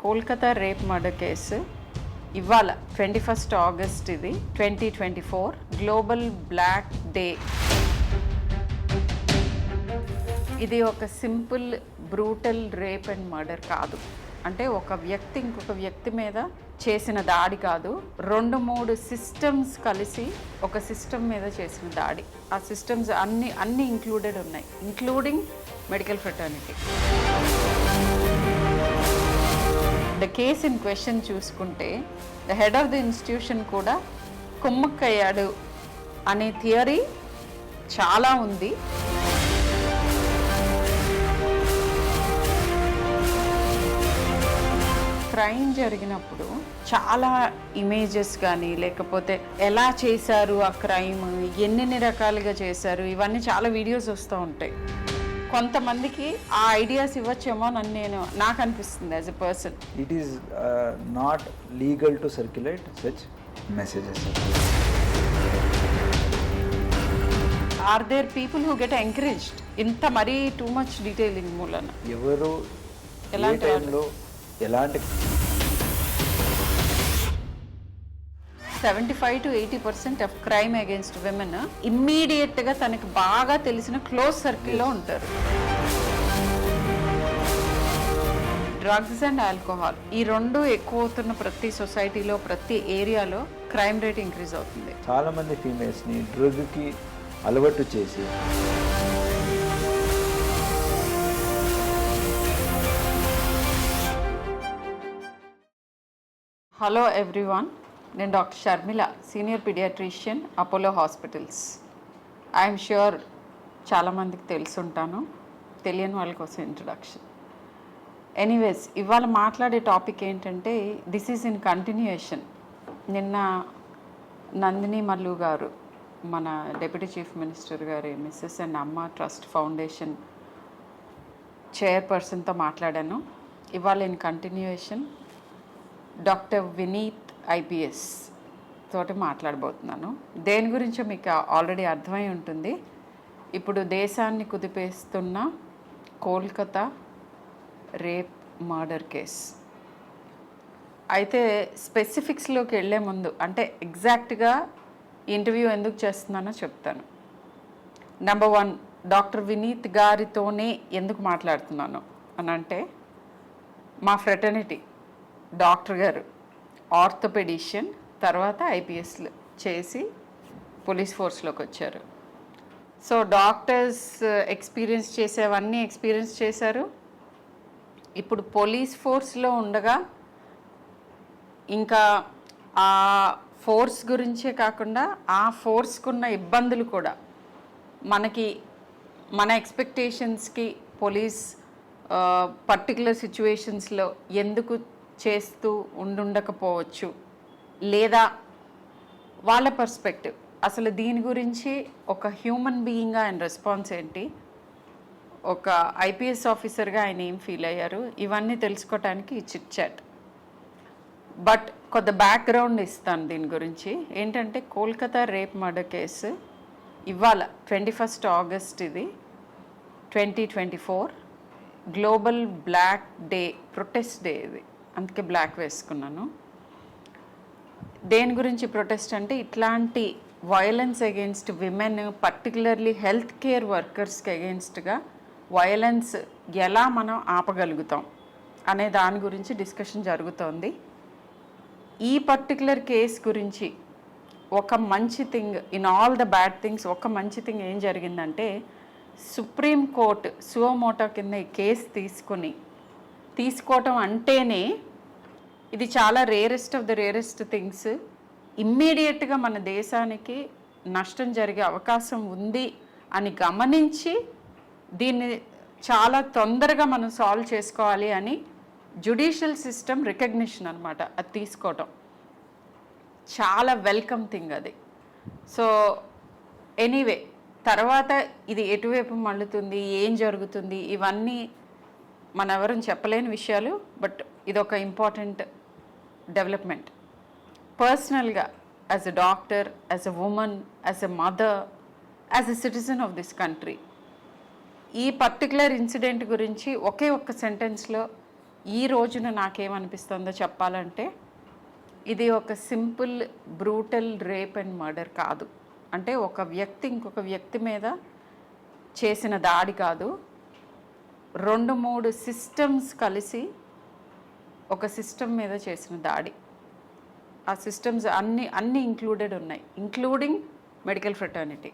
Kolkata rape murder case ఇవాళ 21 August ఇది 2024 global black day. ఇది ఒక simple brutal rape and murder కాదు. అంటే ఒక వ్యక్తి ఇంకొక వ్యక్తి మీద చేసిన దాడి కాదు, 2-3 సిస్టమ్స్ కలిసి ఒక సిస్టమ్ మీద చేసిన దాడి. ఆ సిస్టమ్స్ అన్ని ఇంక్లూడెడ్ ఉన్నాయి, including medical fraternity. The case in question చూసుకుంటే the head of the institution కూడా కుమ్మక్కయ్యాడు అనే థియరీ చాలా ఉంది. క్రైమ్ జరిగినప్పుడు చాలా ఇమేజెస్ కానీ లేకపోతే ఎలా చేశారు ఆ క్రైమ్, ఎన్ని రకాలుగా చేశారు, ఇవన్నీ చాలా వీడియోస్ వస్తూ ఉంటాయి. కొంతమందికి ఆ ఐడియాస్ ఇవ్వచ్చేమో నాకు అనిపిస్తుంది as a person. It is not legal to circulate such messages. Are there people who get encouraged ఇంత మరీ టూ మచ్ డీటెయిలింగ్ మూలన? ఎవరు ఎలాంటి టైంలో ఎలాంటి 75 to 80% of crime against women ఇమ్మీడియట్గా తనకి బాగా తెలిసిన క్లోజ్ సర్కిల్లో ఉంటారు. డ్రగ్స్ అండ్ ఆల్కహాల్ ఈ రెండు ఎక్కువ అవుతున్న ప్రతి సొసైటీలో, ప్రతి ఏరియాలో క్రైమ్ రేట్ ఇంక్రీజ్ అవుతుంది. చాలా మంది ఫీమేల్స్ని డ్రగ్కి అలవాటు చేసి హలో ఎవ్రీవన్, నేను doctor Sharmila, senior pediatrician, Apollo hospitals. I'm sure చాలామందికి తెలుసుంటాను, తెలియని వాళ్ళ కోసం ఇంట్రడక్షన్. ఎనీవేస్, ఇవాళ మాట్లాడే టాపిక్ ఏంటంటే దిస్ ఈజ్ ఇన్ కంటిన్యూయేషన్. నిన్న నందిని మల్లు గారు, మన డిప్యూటీ చీఫ్ మినిస్టర్ గారి Mrs and Amma trust foundation చైర్పర్సన్తో మాట్లాడాను. ఇవాళ in continuation doctor Vineeth IPS తోటి మాట్లాడబోతున్నాను. దేని గురించో మీకు ఆల్రెడీ అర్థమై ఉంటుంది. ఇప్పుడు దేశాన్ని కుదిపేస్తున్న కోల్కతా రేప్ మర్డర్ కేస్. అయితే స్పెసిఫిక్స్లోకి వెళ్ళే ముందు, అంటే ఎగ్జాక్ట్గా ఇంటర్వ్యూ ఎందుకు చేస్తున్నానో చెప్తాను. నెంబర్ 1, డాక్టర్ వినీత్ గారితోనే ఎందుకు మాట్లాడుతున్నాను అని అంటే, మా ఫ్రెటర్నిటీ డాక్టర్ గారు ఆర్థోపెడిషియన్, తర్వాత ఐపీఎస్లు చేసి పోలీస్ ఫోర్స్లోకి వచ్చారు. సో డాక్టర్స్ ఎక్స్పీరియన్స్ చేసేవన్నీ ఎక్స్పీరియన్స్ చేశారు. ఇప్పుడు పోలీస్ ఫోర్స్లో ఉండగా ఇంకా ఆ ఫోర్స్ గురించే కాకుండా ఆ ఫోర్స్కున్న ఇబ్బందులు కూడా మన ఎక్స్పెక్టేషన్స్కి పోలీస్ పర్టికులర్ సిచ్యువేషన్స్లో ఎందుకు చేస్తూ ఉండకపోవచ్చు, లేదా వాళ్ళ పర్స్పెక్టివ్, అసలు దీని గురించి ఒక హ్యూమన్ బీయింగ్గా ఆయన రెస్పాన్స్ ఏంటి, ఒక ఐపీఎస్ ఆఫీసర్గా ఆయన ఏం ఫీల్ అయ్యారు, ఇవన్నీ తెలుసుకోవటానికి ఈ చిట్ చాట్. బట్ కొంత బ్యాక్గ్రౌండ్ ఇస్తాను దీని గురించి. ఏంటంటే కోల్కతా రేప్ మర్డర్ కేసు ఇవాళ 21 ఆగస్ట్ ఇది 2024 global black day, protest day ఇది, అందుకే బ్లాక్ వేసుకున్నాను. దేని గురించి ప్రొటెస్ట్ అంటే, ఇట్లాంటి violence against women, particularly health care వర్కర్స్కి అగెయిన్స్ట్గా వయలెన్స్ ఎలా మనం ఆపగలుగుతాం అనే దాని గురించి డిస్కషన్ జరుగుతోంది. ఈ పర్టికులర్ కేస్ గురించి ఒక మంచి thing in all the bad things, ఒక మంచి థింగ్ ఏం జరిగిందంటే, సుప్రీం కోర్ట్ సువోమోటో కింద ఈ కేసు తీసుకోవటం అంటేనే ఇది చాలా rarest of the rarest things. ఇమ్మీడియట్గా మన దేశానికి నష్టం జరిగే అవకాశం ఉంది అని గమనించి దీన్ని చాలా తొందరగా మనం సాల్వ్ చేసుకోవాలి అని జ్యుడిషియల్ సిస్టమ్ రికగ్నిషన్ అనమాట. అది తీసుకోవటం చాలా వెల్కమ్ థింగ్ అది. సో ఎనీవే, తర్వాత ఇది ఎటువైపు మళ్ళుతుంది, ఏం జరుగుతుంది, ఇవన్నీ మన ఎవరూ చెప్పలేని విషయాలు. బట్ ఇదొక ఇంపార్టెంట్ డెవలప్మెంట్. పర్సనల్గా as a doctor, as a women, as a mother, as a citizen of this country, ఈ పర్టికులర్ ఇన్సిడెంట్ గురించి ఒకే ఒక్క సెంటెన్స్లో ఈ రోజున నాకేమనిపిస్తుందో చెప్పాలంటే ఇది ఒక simple brutal rape and murder కాదు. అంటే ఒక వ్యక్తి ఇంకొక వ్యక్తి మీద చేసిన దాడి కాదు, 2-3 సిస్టమ్స్ కలిసి ఒక సిస్టమ్ మీద చేసిన దాడి. ఆ సిస్టమ్స్ అన్నీ ఇంక్లూడెడ్ ఉన్నాయి, including medical fraternity.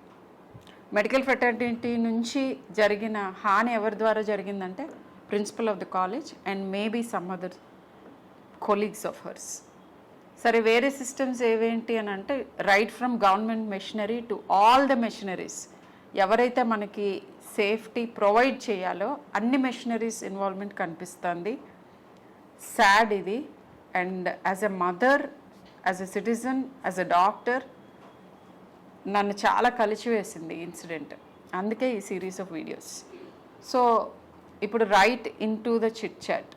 Medical fraternity నుంచి జరిగిన హాని ఎవరి ద్వారా జరిగిందంటే principal of the college and maybe some other colleagues of hers. సరే, వేరే సిస్టమ్స్ ఏవేంటి అని అంటే right from government machinery to all the machineries, ఎవరైతే మనకి సేఫ్టీ ప్రొవైడ్ చేయాలో అన్ని మెషినరీస్ ఇన్వాల్వ్మెంట్ కనిపిస్తుంది. సాడ్ ఇది. And as a mother, as a citizen, as a doctor నన్ను చాలా కలిచివేసింది ఈ ఇన్సిడెంట్. అందుకే ఈ సిరీస్ ఆఫ్ వీడియోస్. సో ఇప్పుడు right in to the chit chat.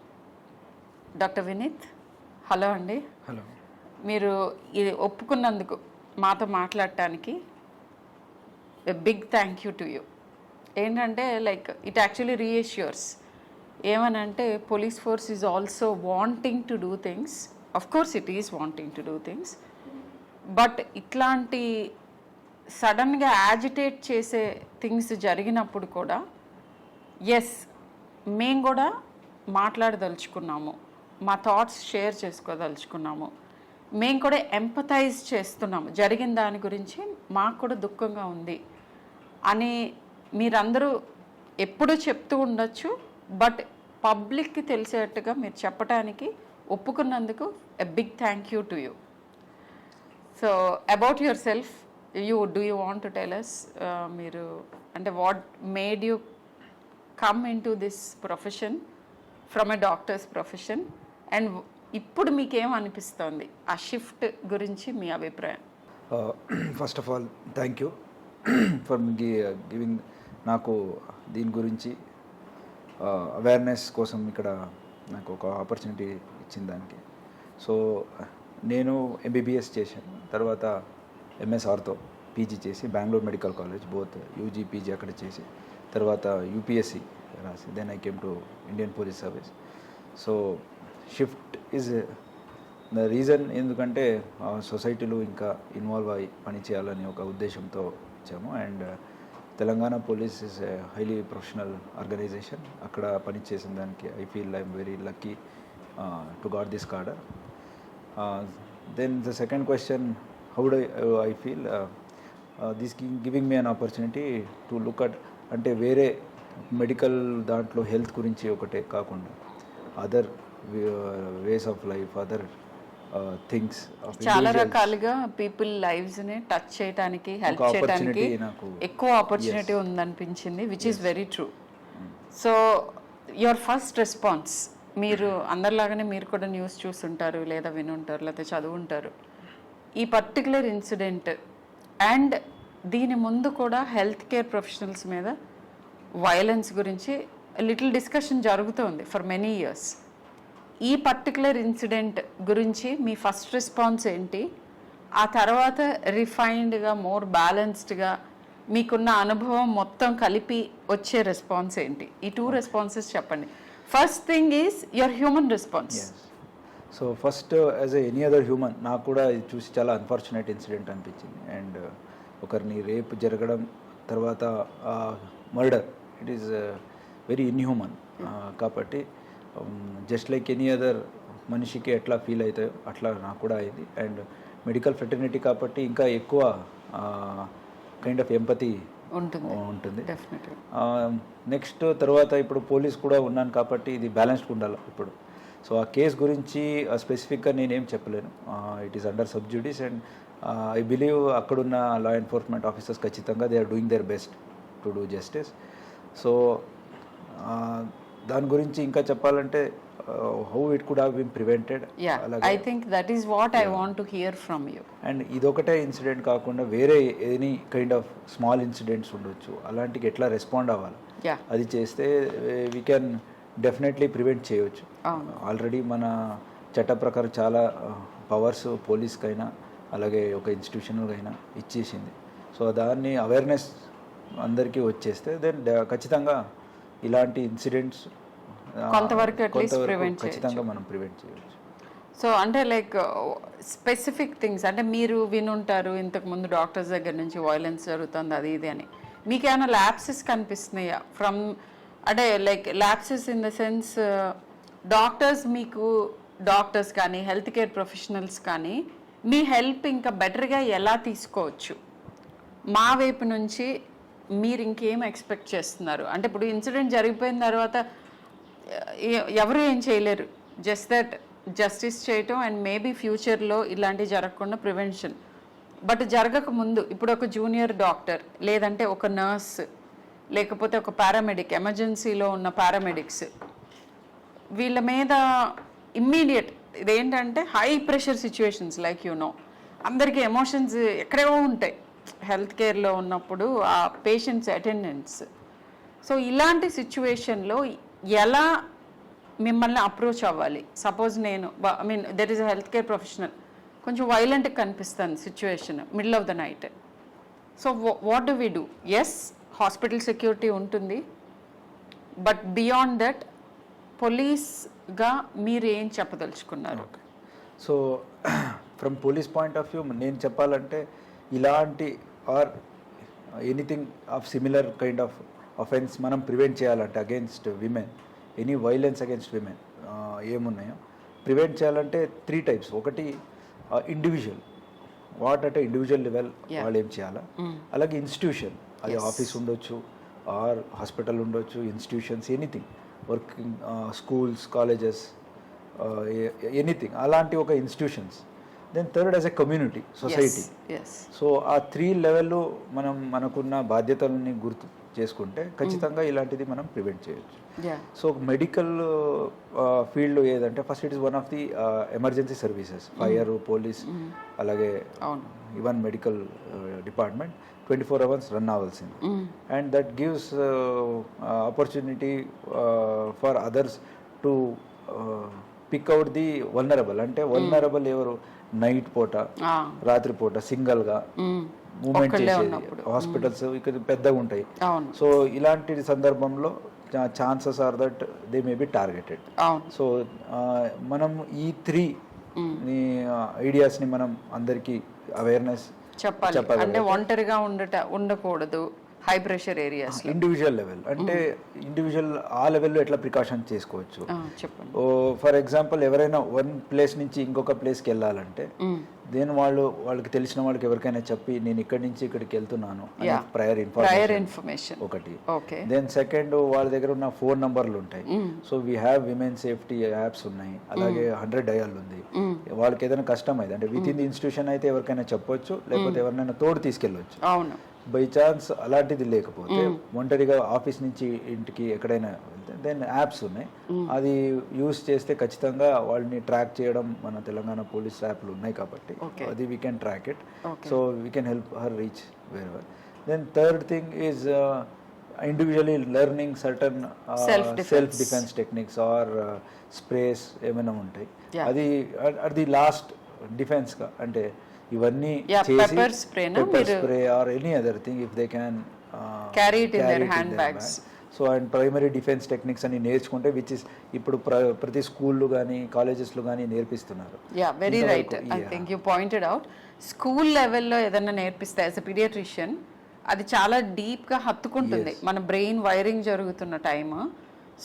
Doctor Vineeth, hello అండి. హలో. మీరు ఇది ఒప్పుకున్నందుకు మాతో మాట్లాడటానికి big thank you to you. ఏంటంటే లైక్ ఇట్ యాక్చువల్లీ రీఎష్యూర్స్. ఏమనంటే police force is also wanting to do things. Of course it is wanting to do things, but ఇట్లాంటి సడన్గా యాజిటేట్ చేసే థింగ్స్ జరిగినప్పుడు కూడా ఎస్, మేము కూడా మాట్లాడదలుచుకున్నాము, మా థాట్స్ షేర్ చేసుకోదలుచుకున్నాము, మేము కూడా ఎంపథైజ్ చేస్తున్నాము, జరిగిన దాని గురించి మాకు కూడా దుఃఖంగా ఉంది అని మీరందరూ ఎప్పుడూ చెప్తూ ఉండొచ్చు. బట్ పబ్లిక్కి తెలిసేట్టుగా మీరు చెప్పడానికి ఒప్పుకున్నందుకు a big thank you to you. So about yourself, do you want to tell us, మీరు అంటే what made you come into this profession from a doctors profession, and ఇప్పుడు మీకేం అనిపిస్తోంది ఆ షిఫ్ట్ గురించి మీ అభిప్రాయం? First of all thank you for giving నాకు దీని గురించి అవేర్నెస్ కోసం ఇక్కడ నాకు ఒక ఆపర్చునిటీ ఇచ్చిన దానికి. సో నేను ఎంబీబీఎస్ చేశాను, తర్వాత ఎంఎస్ ఆర్థో పీజీ చేసి Bengaluru medical college both UG PG అక్కడ చేసి తర్వాత యూపీఎస్సి రాసి then I came to Indian police service. So shift is the reason, ఎందుకంటే సొసైటీలో ఇంకా ఇన్వాల్వ్ అయ్యి పని చేయాలని ఒక ఉద్దేశంతో వచ్చాము. And Telangana police is a highly professional organisation. అక్కడ పని చేసిన దానికి I feel I'm very lucky to got this cadre. Then the second question, how do I feel this giving me an opportunity to look at, అంటే వేరే medical దాంట్లో health గురించి ఒకటే కాకుండా other ways of life, other things, చాలా రకాలుగా people lives ని touch చేయడానికి, హెల్ప్ చేయడానికి ఎక్కువ ఆపర్చునిటీ ఉందనిపించింది, which is very true. So your first response, మీరు అందరిలాగానే మీరు కూడా న్యూస్ చూస్తుంటారు, లేదా వినుంటారు, లేదా చదువుంటారు. ఈ పర్టికులర్ ఇన్సిడెంట్ అండ్ దీని ముందు కూడా హెల్త్ కేర్ ప్రొఫెషనల్స్ మీద వైలెన్స్ గురించి లిటిల్ డిస్కషన్ జరుగుతోంది ఫర్ మెనీ ఇయర్స్. ఈ పర్టికులర్ ఇన్సిడెంట్ గురించి మీ ఫస్ట్ రెస్పాన్స్ ఏంటి? ఆ తర్వాత రిఫైన్డ్గా, మోర్ బ్యాలెన్స్డ్గా మీకున్న అనుభవం మొత్తం కలిపి వచ్చే రెస్పాన్స్ ఏంటి? ఈ 2 రెస్పాన్సెస్ చెప్పండి. First thing is your human response. So first, as any other human, నాకు కూడా ఇది చూసి చాలా అన్ఫార్చునేట్ ఇన్సిడెంట్ అనిపించింది. అండ్ ఒకరిని రేప్ జరగడం, తర్వాత murder, it is very inhuman. కాబట్టి జస్ట్ లైక్ ఎనీ అదర్ మనిషికి ఎట్లా ఫీల్ అవుతాయో అట్లా నాకు కూడా అయింది. అండ్ మెడికల్ ఫ్రెటర్నిటీ కాబట్టి ఇంకా ఎక్కువ కైండ్ ఆఫ్ ఎంపతి ఉంటుంది. నెక్స్ట్ తర్వాత ఇప్పుడు పోలీస్ కూడా ఉన్నాను కాబట్టి ఇది బ్యాలెన్స్డ్ ఉండాలి ఇప్పుడు. సో ఆ కేస్ గురించి స్పెసిఫిక్గా నేనేం చెప్పలేను. It is under sub judice and I believe అక్కడున్న లా ఎన్ఫోర్స్మెంట్ ఆఫీసర్స్ ఖచ్చితంగా they are doing their best to do justice. So దాని గురించి ఇంకా చెప్పాలంటే how it could have been prevented. I think that is what I want to hear from you. And ఇదొకటే incident కాకుండా వేరే any kind of small incidents ఉండొచ్చు, అలాంటికి ఎట్లా రెస్పాండ్ అవ్వాలి, అది చేస్తే వీ కెన్ డెఫినెట్లీ ప్రివెంట్ చేయవచ్చు. ఆల్రెడీ మన చట్ట ప్రకారం చాలా పవర్స్ పోలీస్కైనా అలాగే ఒక ఇన్స్టిట్యూషన్కైనా ఇచ్చేసింది. సో దాన్ని అవేర్నెస్ అందరికీ వచ్చేస్తే దెన్ ఖచ్చితంగా ఇలాంటి ఇన్సిడెంట్స్ కొంతవరకు అట్లీస్ట్ కొంతవరకు ప్రివెంట్ ఖచ్చితంగా మనం ప్రివెంట్ చేయవచ్చు. సో అంటే లైక్ స్పెసిఫిక్ థింగ్స్ అంటే మీరు వినుంటారు ఇంతకుముందు డాక్టర్స్ దగ్గర నుంచి వైలెన్స్ జరుగుతుంది అది ఇది అని, మీకు ఏమైనా ల్యాప్సెస్ కనిపిస్తున్నాయా ఫ్రమ్, అంటే like lapses in the sense doctors మీకు డాక్టర్స్ కానీ హెల్త్ కేర్ ప్రొఫెషనల్స్ కానీ మీ హెల్ప్ ఇంకా బెటర్గా ఎలా తీసుకోవచ్చు, మా వైపు నుంచి మీరు ఇంకేం ఎక్స్పెక్ట్ చేస్తున్నారు? అంటే ఇప్పుడు ఇన్సిడెంట్ జరిగిపోయిన తర్వాత ఎవరు ఏం చేయలేరు, జస్ట్ దట్ జస్టిస్ చేయటం అండ్ మేబీ ఫ్యూచర్లో ఇలాంటివి జరగకుండా ప్రివెన్షన్. బట్ జరగక ముందు ఇప్పుడు ఒక జూనియర్ డాక్టర్ లేదంటే ఒక నర్స్ లేకపోతే ఒక పారామెడిక్, ఎమర్జెన్సీలో ఉన్న పారామెడిక్స్, వీళ్ళ మీద ఇమ్మీడియట్ ఇదేంటంటే హై ప్రెషర్ సిచ్యువేషన్స్ లైక్ అందరికీ ఎమోషన్స్ ఎక్కడేవో ఉంటాయి హెల్త్ కేర్లో ఉన్నప్పుడు ఆ పేషెంట్స్ అటెండెన్స్. సో ఇలాంటి సిచ్యువేషన్లో ఎలా మిమ్మల్ని అప్రోచ్ అవ్వాలి? సపోజ్ నేను I mean there is a health care professional, కొంచెం వైలెంట్గా కనిపిస్తాను situation middle of the night. So what do we do? Yes, hospital security ఉంటుంది, బట్ బియాండ్ దట్ పోలీస్గా మీరు ఏం చెప్పదలుచుకున్నారు? So from police point of view నేను చెప్పాలంటే ఇలాంటి or anything of similar kind of offence మనం ప్రివెంట్ చేయాలంటే against women, any violence against women ఏమున్నాయో ప్రివెంట్ చేయాలంటే 3 టైప్స్. ఒకటి ఇండివిజువల్, వాట్ అంటే ఇండివిజువల్ లెవెల్ వాళ్ళు ఏం చేయాలా, అలాగే ఇన్స్టిట్యూషన్, అది ఆఫీస్ ఉండొచ్చు ఆర్ హాస్పిటల్ ఉండొచ్చు, institutions anything, working schools, colleges, anything అలాంటి ఒక institutions. Then third as a community, society. So ఆ 3 లెవెల్లో మనం మనకున్న బాధ్యతలని గుర్తు చేసుకుంటే ఖచ్చితంగా ఇలాంటిది మనం ప్రివెంట్ చేయొచ్చు. సో మెడికల్ ఫీల్డ్ ఏదంటే first it is one of the emergency services, fire, police, అలాగే even medical department 24 hours run అవ్వాల్సింది. And that gives opportunity for others to pick out the vulnerable. అంటే వల్నరబుల్ ఎవరు? Night పూట, రాత్రి పూట సింగల్గా moment చేసేది, hospitals ఇక్కడ పెద్దగా ఉంటాయి. సో ఇలాంటి సందర్భంలో chances are that they may be targeted. So మనం ఈ 3 ఐడియాస్ని మనం అందరికీ అవేర్నెస్ చెప్పాలి. అంటే ఒంటరిగా ఉండకూడదు high pressure areas. Individual level అంటే ఇండివిజువల్ ఆ లెవెల్లో ఎట్లా ప్రికాషన్ చేసుకోవచ్చు. చెప్పండి. ఫర్ ఎగ్జాంపుల్ ఎవరైనా వన్ ప్లేస్ నుంచి ఇంకొక ప్లేస్కి వెళ్ళాలంటే దెన్ వాళ్ళకి తెలిసిన వాళ్ళకి ఎవరికైనా చెప్పి నేను ఇక్కడి నుంచి ఇక్కడికి వెళ్తున్నాను ప్రయర్ ఇన్ఫర్మేషన్ ఒకటి. దెన్ సెకండ్ వాళ్ళ దగ్గర ఉన్న ఫోన్ నంబర్లు ఉంటాయి. So we have women safety apps ఉన్నాయి, అలాగే 100 డయల్ ఉంది. వాళ్ళకి ఏదైనా కష్టం అయితే అంటే విత్ ఇన్ ది ఇన్స్టిట్యూషన్ అయితే ఎవరికైనా చెప్పొచ్చు, లేకపోతే ఎవరినైనా తోడు తీసుకెళ్ళవచ్చు. బై ఛాన్స్ అలాంటిది లేకపోతే ఒంటరిగా ఆఫీస్ నుంచి ఇంటికి ఎక్కడైనా వెళ్తే దెన్ యాప్స్ ఉన్నాయి, అది యూస్ చేస్తే ఖచ్చితంగా వాళ్ళని ట్రాక్ చేయడం మన తెలంగాణ పోలీస్ యాప్లు ఉన్నాయి కాబట్టి అది we can track it. So we can help her reach very well. Then third thing is individually learning certain self defence techniques or sprays ఏమైనా ఉంటాయి, అది అది లాస్ట్ డిఫెన్స్గా. అంటే ఇవన్నీ pepper spray or any other thing if they can carry it in their hand bags. So and primary defence techniques అని నేర్చుకుంటే which is ఇప్పుడు ప్రతి స్కూళ్ళు కానీ కాలేజెస్లో కానీ నేర్పిస్తున్నారు. Very right. I think you pointed out. School లెవెల్లో ఏదైనా నేర్పిస్తే యాజ్ ఎ పీడియాట్రిషియన్ అది చాలా డీప్గా హత్తుకుంటుంది మన బ్రెయిన్ వైరింగ్ జరుగుతున్న టైమ్.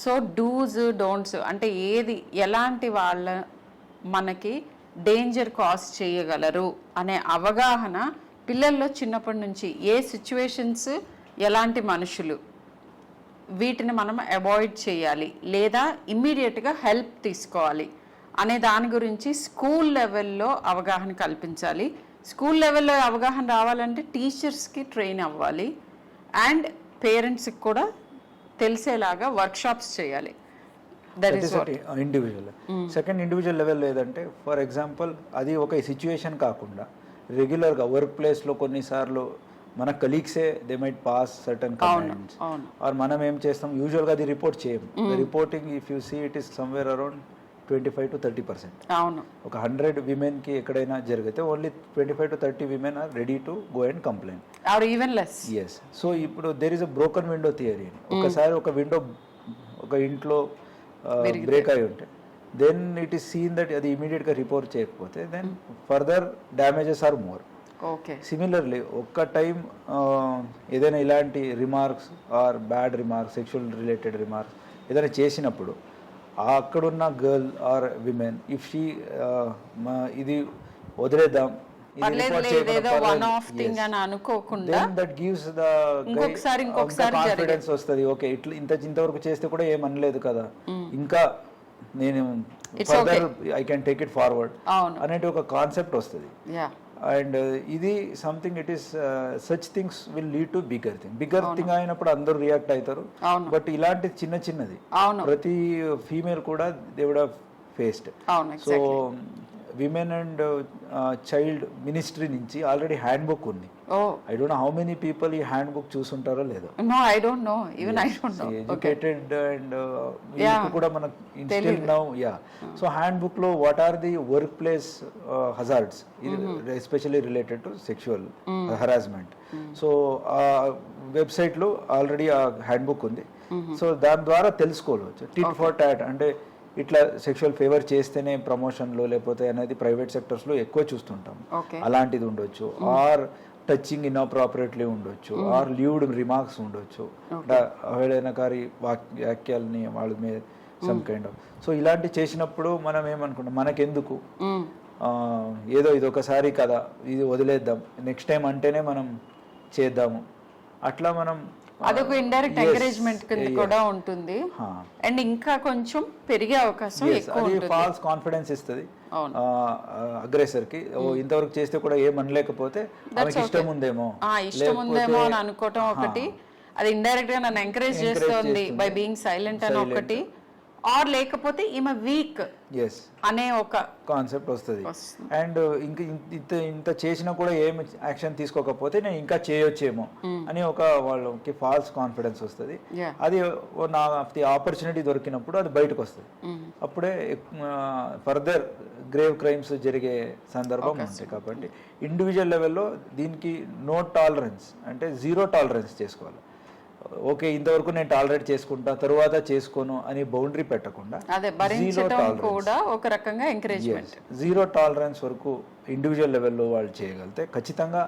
సో డూస్ డోంట్స్ అంటే ఏది ఎలాంటి వాళ్ళ మనకి డేంజర్ కాజ్ చేయగలరు అనే అవగాహన పిల్లల్లో చిన్నప్పటి నుంచి, ఏ సిచ్యువేషన్స్ ఎలాంటి మనుషులు వీటిని మనం అవాయిడ్ చేయాలి లేదా ఇమ్మీడియట్గా హెల్ప్ తీసుకోవాలి అనే దాని గురించి స్కూల్ లెవెల్లో అవగాహన కల్పించాలి. స్కూల్ లెవెల్లో అవగాహన రావాలంటే టీచర్స్కి ట్రైన్ అవ్వాలి అండ్ పేరెంట్స్కి కూడా తెలిసేలాగా వర్క్షాప్స్ చేయాలి. ఇండివిజువల్. సెకండ్ ఇండివిజువల్ లెవెల్ ఏదంటే ఫర్ ఎగ్జాంపుల్ అది ఒక సిచ్యువేషన్ కాకుండా రెగ్యులర్గా వర్క్ ప్లేస్లో కొన్నిసార్లు మన కలీగ్సే they might pass certain comments or మనం ఏం చేస్తాం యూజువల్గా అది రిపోర్ట్ చేయం. Reporting if you see it is somewhere around 25 to 30%. ఒక 100 విమెన్కి ఎక్కడైనా జరిగితే only 25 to 30 women are ready to go and complaint or even less. Yes. So ఇప్పుడు there is a broken window theory. ఒకసారి ఒక విండో ఒక ఇంట్లో బ్రేక్ అయి ఉంటే then it is seen that అది ఇమీడియట్గా రిపోర్ట్ చేయకపోతే then further damages are more. Okay. Similarly ఒక్క టైం ఏదైనా ఇలాంటి remarks or bad remarks, sexual related remarks ఏదైనా చేసినప్పుడు అక్కడున్న girl or women if she ఇది వదిలేద్దాం, కాన్ఫిడెన్స్ వస్తుంది. ఓకే, ఇట్లా ఇంతవరకు చేస్తే కూడా ఏమనలేదు కదా, ఇంకా నేను further I can take it forward అనేది ఒక కాన్సెప్ట్ వస్తుంది. అండ్ ఇది something it is such things will lead to bigger thing అయినప్పుడు అందరూ రియాక్ట్ అవుతారు. బట్ ఇలాంటి చిన్నది ప్రతి ఫీమేల్ కూడా they would have faced. So women and child ministry నుంచి ఆల్రెడీ హ్యాండ్ బుక్ ఉంది. I don't know how many people ఈ హ్యాండ్ బుక్ చూసుంటారో లేదో. No, I don't know, even I don't know. Educated and కూడా మనకు instil now. Yeah, so handbook లో what are the workplace hazards especially related to sexual harassment. So ఆ website లో already ఆ handbook ఉంది. So దాని ద్వారా తెలుసుకోవచ్చు. టిట్ ఫర్ టాట్ అంటే ఇట్లా సెక్షువల్ ఫేవర్ చేస్తేనే ప్రమోషన్లో లేకపోతే అనేది ప్రైవేట్ సెక్టర్స్లో ఎక్కువ చూస్తుంటాం. అలాంటిది ఉండొచ్చు. ఆర్ టచింగ్ ఇన్అప్రాపరేట్లీ ఉండొచ్చు. ఆర్ లీవ్డ్ రిమార్క్స్ ఉండొచ్చు. అవహేళనకారి వాక్యాలని వాళ్ళ మీద సమ్ కైండ్ ఆఫ్. సో ఇలాంటి చేసినప్పుడు మనం ఏమనుకుంటాం, మనకెందుకు, ఏదో ఇది ఒకసారి కదా, ఇది వదిలేద్దాం, నెక్స్ట్ టైం అంటేనే మనం చేద్దాము, అట్లా మనం అదొక ఇండైరెక్ట్ ఎంకరేజ్మెంట్ కింద కూడా ఉంటుంది. అండ్ ఇంకా కొంచెం పెరిగే అవకాశం ఎక్కువ ఉంటుంది. ఫాల్స్ కాన్ఫిడెన్స్ ఇస్తుంది అగ్రెసర్ కి. ఇంతవరకు చేస్తే కూడా ఏమనలేకపోతే ఆమెకి ఇష్టం ఉందేమో అని అనుకోవటం ఒకటి. అది ఇండైరెక్ట్ గా నన్ను ఎంకరేజ్ చేస్తుంది బై బీయింగ్ సైలెంట్ అని ఒకటి. ఆర్ లేకపోతే ఈమె వీక్ అనే ఒక కాన్సెప్ట్ వస్తుంది. అండ్ ఇంత చేసినా కూడా ఏమి యాక్షన్ తీసుకోకపోతే నేను ఇంకా చేయొచ్చేమో అని ఒక వాళ్ళకి ఫాల్స్ కాన్ఫిడెన్స్ వస్తుంది. అది నా ఆపర్చునిటీ దొరికినప్పుడు అది బయటకు వస్తుంది. అప్పుడే ఫర్దర్ గ్రేవ్ క్రైమ్స్ జరిగే సందర్భం ఉంది. కాబట్టి ఇండివిజువల్ లెవెల్లో దీనికి నో టాలరెన్స్ అంటే జీరో టాలరెన్స్ చేసుకోవాలి. ఓకే, ఇంతవరకు నేను టాలరేట్ చేసుకుంటా, తరువాత చేసుకోను అని బౌండరీ పెట్టకుండా జీరో టాలరెన్స్ వరకు ఇండివిజువల్ లెవెల్లో వాళ్ళు చేయగలిగితే ఖచ్చితంగా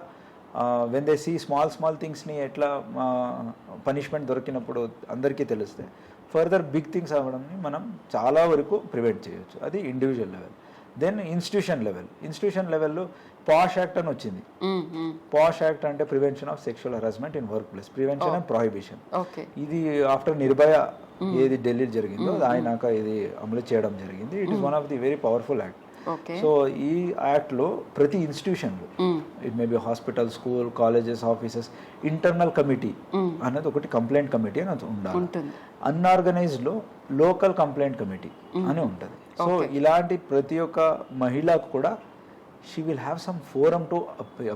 వెన్ దే సీ స్మాల్ థింగ్స్ని ఎట్లా పనిష్మెంట్ దొరికినప్పుడు అందరికీ తెలిస్తే ఫర్దర్ బిగ్ థింగ్స్ అవ్వడంని మనం చాలా వరకు ప్రివెంట్ చేయొచ్చు. అది ఇండివిజువల్ లెవెల్. దెన్ ఇన్స్టిట్యూషన్ లెవెల్లో పాష్ యాక్ట్ అని వచ్చింది. పాష్ యాక్ట్ అంటే prevention of sexual harassment in workplace, prevention and prohibition. ఇది ఆఫ్టర్ నిర్భయ ఏది ఢిల్లీ జరిగిందో ఆయనాక ఇది అమలు చేయడం జరిగింది. It is one of the very powerful act. So ఈ యాక్ట్ లో ప్రతి ఇన్స్టిట్యూషన్లో it may be hospital, school, colleges, offices internal committee అనేది ఒకటి కంప్లైంట్ కమిటీ అని ఉండాలి. అన్ఆర్గనైజ్డ్ లో లోకల్ కంప్లైంట్ కమిటీ అని ఉంటుంది. సో ఇలాంటి ప్రతి ఒక్క మహిళకు కూడా she will have some forum to